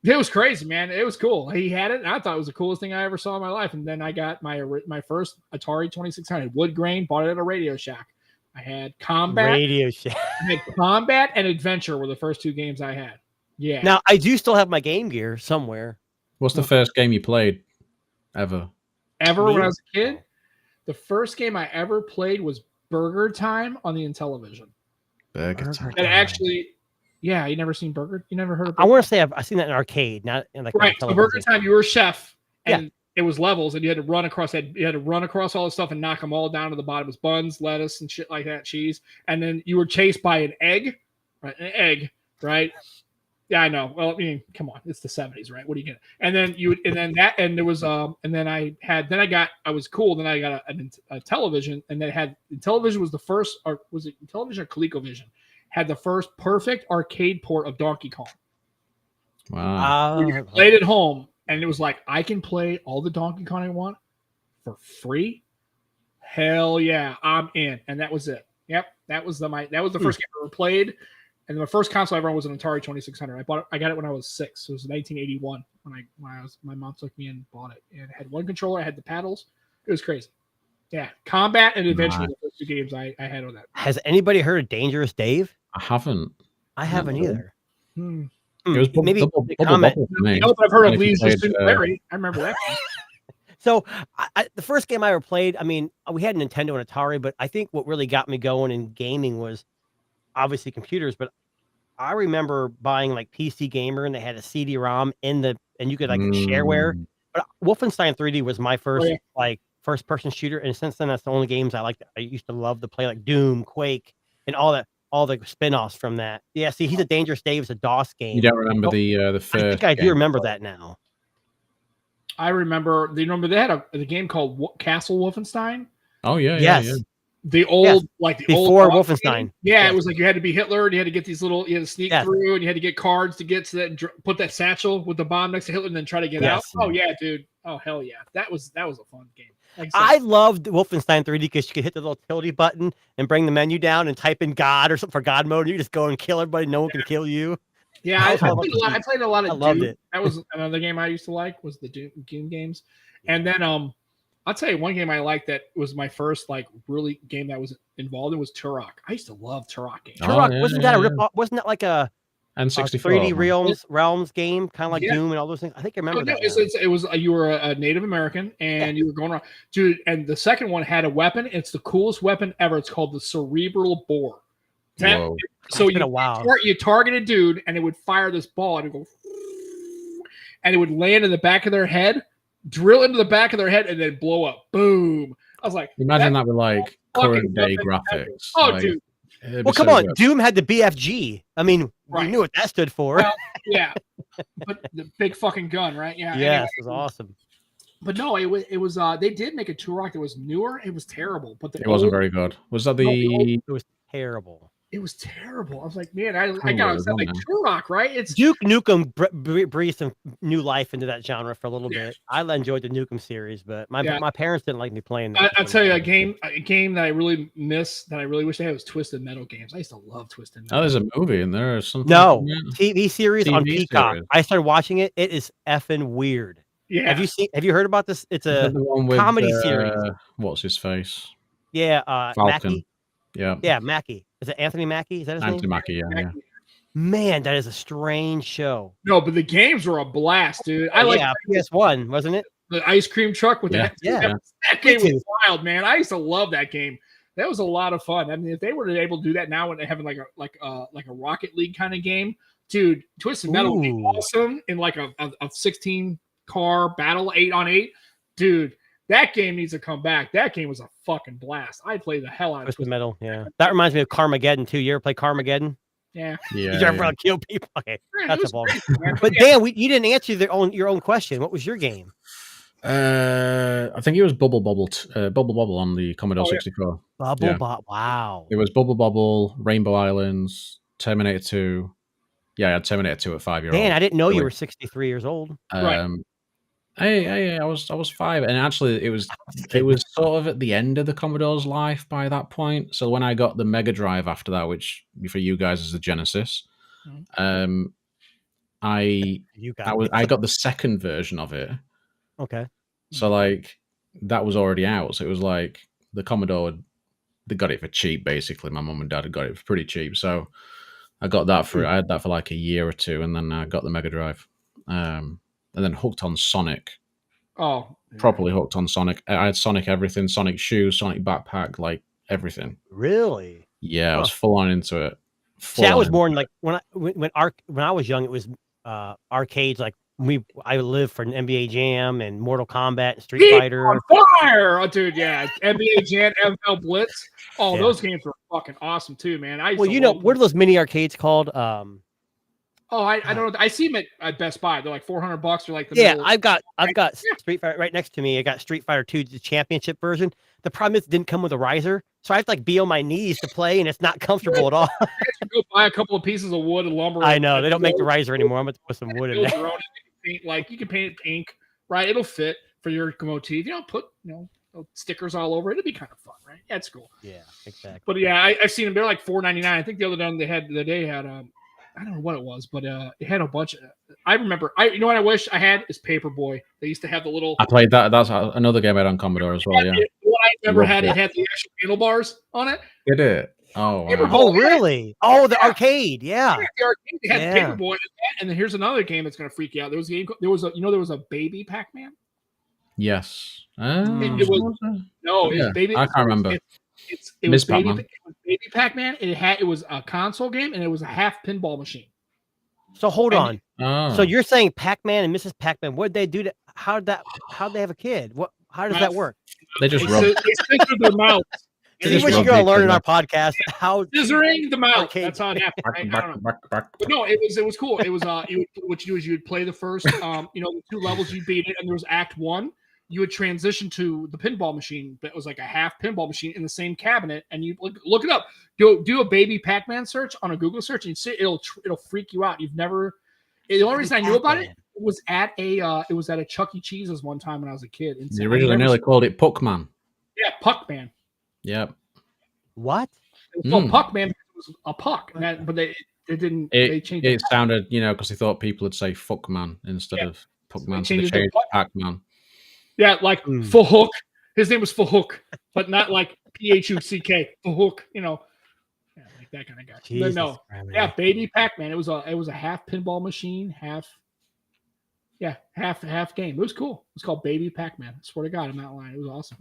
S2: it was crazy, man. It was cool. He had it, and I thought it was the coolest thing I ever saw in my life. And then I got my first Atari 2600 wood grain. Bought it at a Radio Shack. I had Combat.
S1: Radio Shack.
S2: I had Combat and Adventure were the first two games I had. Yeah.
S1: Now I do still have my Game Gear somewhere.
S3: What's the first game you played ever?
S2: When I was a kid, the first game I ever played was Burger Time on the Intellivision.
S3: Burger Time.
S2: And actually, yeah, you never seen Burger? You never heard of Burger?
S1: I want to say I've seen that in arcade, not in like
S2: right. So Burger Time, you were a chef, and
S1: Yeah.
S2: it was levels, and you had to run across that. You had to run across all the stuff and knock them all down to the bottom. It was buns, lettuce, and shit like that, cheese, and then you were chased by an egg, right? An egg, right? Yeah, I know. Well, I mean, come on, it's the 70s, right? What are you gonna? And then there was I was cool. Then I got a television, and then it had television was the first, or was it television or ColecoVision? Had the first perfect arcade port of Donkey Kong.
S3: Wow.
S2: You played at home, and it was like, I can play all the Donkey Kong I want for free. Hell yeah, I'm in. And that was it. Yep, that was the first game I ever played. And my first console I ever owned was an Atari 2600. I got it when I was 6. So it was 1981 when my mom took me and bought it. And it had one controller. I had the paddles. It was crazy. Yeah, Combat and Adventure were the first two games I had on that.
S1: Has anybody heard of Dangerous Dave?
S3: I haven't.
S1: I haven't either.
S3: It was
S1: Maybe
S3: double
S1: comment.
S3: for me.
S2: I've heard of
S3: If you
S2: Lee's
S3: played,
S2: Super Larry. I remember that.
S1: So the first game I ever played, I mean, we had Nintendo and Atari, but I think what really got me going in gaming was obviously computers. But I remember buying like PC Gamer, and they had a CD-ROM and you could like shareware. But Wolfenstein 3D was my first like first person shooter, and since then that's the only games I liked. I used to love to play like Doom, Quake, and all the spin-offs from that. Yeah, see, he's a Dangerous Dave. It's a DOS game.
S3: You don't remember the first?
S1: I think I do remember that now.
S2: I remember. Do you remember they had a game called Castle Wolfenstein?
S3: Oh yeah,
S1: Yes.
S3: yeah.
S2: The old, like the
S1: Before
S2: old
S1: Wolfenstein.
S2: Game. Yeah,
S1: Yes.
S2: it was like you had to be Hitler, and you had to get these little, you had to sneak through, and you had to get cards to get to that, put that satchel with the bomb next to Hitler, and then try to get out. Oh yeah, dude. Oh hell yeah, that was a fun game. Like
S1: I loved Wolfenstein 3D because you could hit the little tilde button and bring the menu down and type in God or something for God mode. And you just go and kill everybody. No one can kill you.
S2: Yeah, I played a lot of
S1: I loved
S2: Doom.
S1: it.
S2: That was another game I used to like, was the Doom games. And then I'll tell you one game I liked that was my first like really game that was involved in was Turok. I used to love Turok games.
S1: Turok, wasn't that a rip-off? Wasn't that like a
S3: N64
S1: 3D realms game, kind of like Doom and all those things? I think I remember that.
S2: It was you were a Native American and you were going around, dude. And the second one had a weapon. It's the coolest weapon ever. It's called the Cerebral Bore. So you target a dude, and it would fire this ball, and it would go, and it would land in the back of their head, drill into the back of their head, and then blow up. Boom! I was like,
S3: imagine that with like current day graphics.
S2: Oh,
S3: like,
S2: dude.
S1: Well, come on. Doom had the BFG. I mean, we knew what that stood for.
S2: Well, yeah, but the big fucking gun, right? Yeah.
S1: Yes,
S2: anyway.
S1: it was awesome.
S2: But no, it was. They did make a Turok that was newer. It was terrible, but
S3: it wasn't very good. Was that
S1: it was terrible.
S2: It was terrible. I was like, man, I got upset. Like Turok, right? It's
S1: Duke Nukem breathed some new life into that genre for a little bit. I enjoyed the Nukem series, but my parents didn't like me playing that.
S2: I'll tell you a game that I really miss, that I really wish I had, was Twisted Metal games. I used to love Twisted Metal.
S3: Oh, there's a movie in there or something.
S1: No, TV series on
S3: TV
S1: Peacock.
S3: series.
S1: I started watching it. It is effing weird.
S2: Yeah.
S1: Have you heard about this? It's a comedy series.
S3: What's his face?
S1: Yeah,
S3: Falcon.
S1: Mackie.
S3: Yeah,
S1: Mackie. Is it Anthony Mackie? Is that his
S3: Anthony
S1: name?
S3: Mackie. Yeah.
S1: Man, that is a strange show.
S2: No, but the games were a blast, dude. I like
S1: PS1, wasn't it?
S2: The ice cream truck with
S3: Yeah.
S2: that game was wild, man. I used to love that game. That was a lot of fun. I mean, if they were able to do that now when they're having like a Rocket League kind of game, dude, Twisted Metal would be awesome in like a 16 car battle 8-on-8. Dude, that game needs to come back. That game was a fucking blast. I played the hell out of
S1: Twisted Metal. Yeah, that reminds me of Carmageddon too. You ever play Carmageddon?
S2: Yeah.
S3: Yeah.
S1: Did you ever kill people? Okay,
S2: Man,
S1: that's
S2: it
S1: a
S2: was
S1: ball.
S2: great, man.
S1: But
S2: Yeah.
S1: Dan, you didn't answer your own question. What was your game?
S3: I think it was Bubble Bobble on the Commodore
S2: Oh, yeah.
S3: 64.
S1: Bubble
S3: Yeah.
S1: Bot. Wow.
S3: It was Bubble Bobble, Rainbow Islands, Terminator 2. Yeah, I had Terminator 2 at 5-year-old.
S1: Dan, I didn't know you were 63 years old.
S2: Right.
S3: I was 5, and actually it was sort of at the end of the Commodore's life by that point. So when I got the Mega Drive after that, which for you guys is the Genesis, I got the second version of it.
S1: Okay.
S3: So like that was already out. So it was like the Commodore, they got it for cheap basically. My mum and dad had got it for pretty cheap. So I got that I had that for like a year or two, and then I got the Mega Drive. And then hooked on Sonic.
S2: Oh, yeah.
S3: Properly hooked on Sonic. I had Sonic everything, Sonic shoes, Sonic backpack, like everything.
S1: Really?
S3: Yeah, I was full on into it.
S1: See, I was more in like when I was young, it was arcades. Like I lived for an NBA Jam and Mortal Kombat and Street Fighter.
S2: On fire, oh, dude! Yeah, NBA Jam, NFL Blitz. Oh, those games were fucking awesome too, man.
S1: What are those mini arcades called?
S2: I don't know. I see them at Best Buy. They're like $400 or like the
S1: middle. I've got Street Fighter right next to me. I got Street Fighter 2, the championship version. The problem is it didn't come with a riser, so I have to like be on my knees to play, and it's not comfortable at all.
S2: I have to go buy a couple of pieces of wood and lumber.
S1: I know they don't make the riser anymore. I'm going to put some wood in there.
S2: You can paint it pink, right? It'll fit for your motif. Put stickers all over it. It'd be kind of fun, right? Yeah, it's cool.
S1: Yeah, exactly.
S2: But yeah, I've seen them. They're like $4.99. I think the other time they had I don't know what it was, but it had a bunch of. I remember. You know what I wish I had is Paperboy. They used to have the little.
S3: I played that. That's another game I had on Commodore as well. Yeah.
S2: What I never had, it had the actual handlebars on it.
S3: Did it? Oh, wow.
S1: Oh, really? Oh, the arcade. Yeah.
S2: The arcade. They had Paperboy, and then here's another game that's going to freak you out. There was a game. There was a baby Pac-Man.
S3: Yes.
S2: It was baby.
S3: I can't remember.
S2: It was baby Pac-Man. It was a console game, and it was a half pinball machine.
S1: So hold on. So you're saying Pac-Man and Mrs. Pac-Man? What did they do? How'd they have a kid? How does that work?
S3: They just
S2: they censored their mouths.
S1: See what you're gonna learn in our podcast. How
S2: scissoring the mouth. That's how it happened. Right? But no, it was cool. It was what you do is you would play the first the 2 levels, you beat it, and there was Act 1. You would transition to the pinball machine that was like a half pinball machine in the same cabinet, and you look it up. Do a baby Pac-Man search on a Google search, and you see it'll freak you out. You've never. The only reason I knew about it was at a Chuck E. Cheese's one time when I was a kid.
S3: They originally nearly called it Puckman.
S2: Yeah, Puckman.
S3: Yep.
S1: What?
S2: It was called Puckman because it was a puck, but they didn't. They changed it.
S3: It sounded, because they thought people would say Fuckman instead of Puckman, so they changed Pac-Man.
S2: Yeah, like Fahook. His name was Fahook, but not like Phuck. Fahook, like that kind of guy.
S1: Jesus,
S2: but no, baby Pac-Man. It was a half pinball machine, half game. It was cool. It was called Baby Pac-Man. I swear to God, I'm not lying. It was awesome.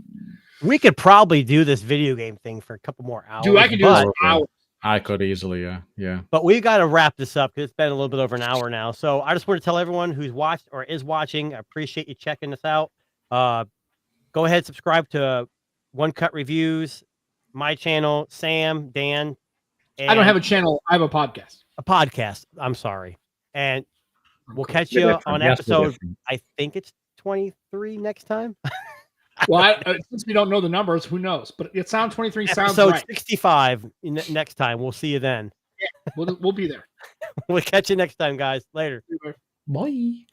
S1: We could probably do this video game thing for a couple more hours.
S2: Dude, I can do this for hours.
S3: I could easily, yeah.
S1: But we got to wrap this up because it's been a little bit over an hour now. So I just want to tell everyone who's watched or is watching, I appreciate you checking this out. Go ahead, subscribe to One Cut Reviews, my channel, Sam, Dan.
S2: I don't have a channel. I have a podcast.
S1: A podcast. I'm sorry. And we'll catch you on episode, I think it's 23 next time.
S2: Well, since we don't know the numbers, who knows? But it sounds 23 sounds
S1: right.
S2: Episode
S1: 65 next time. We'll see you then.
S2: Yeah, we'll be there.
S1: We'll catch you next time, guys. Later.
S3: Bye.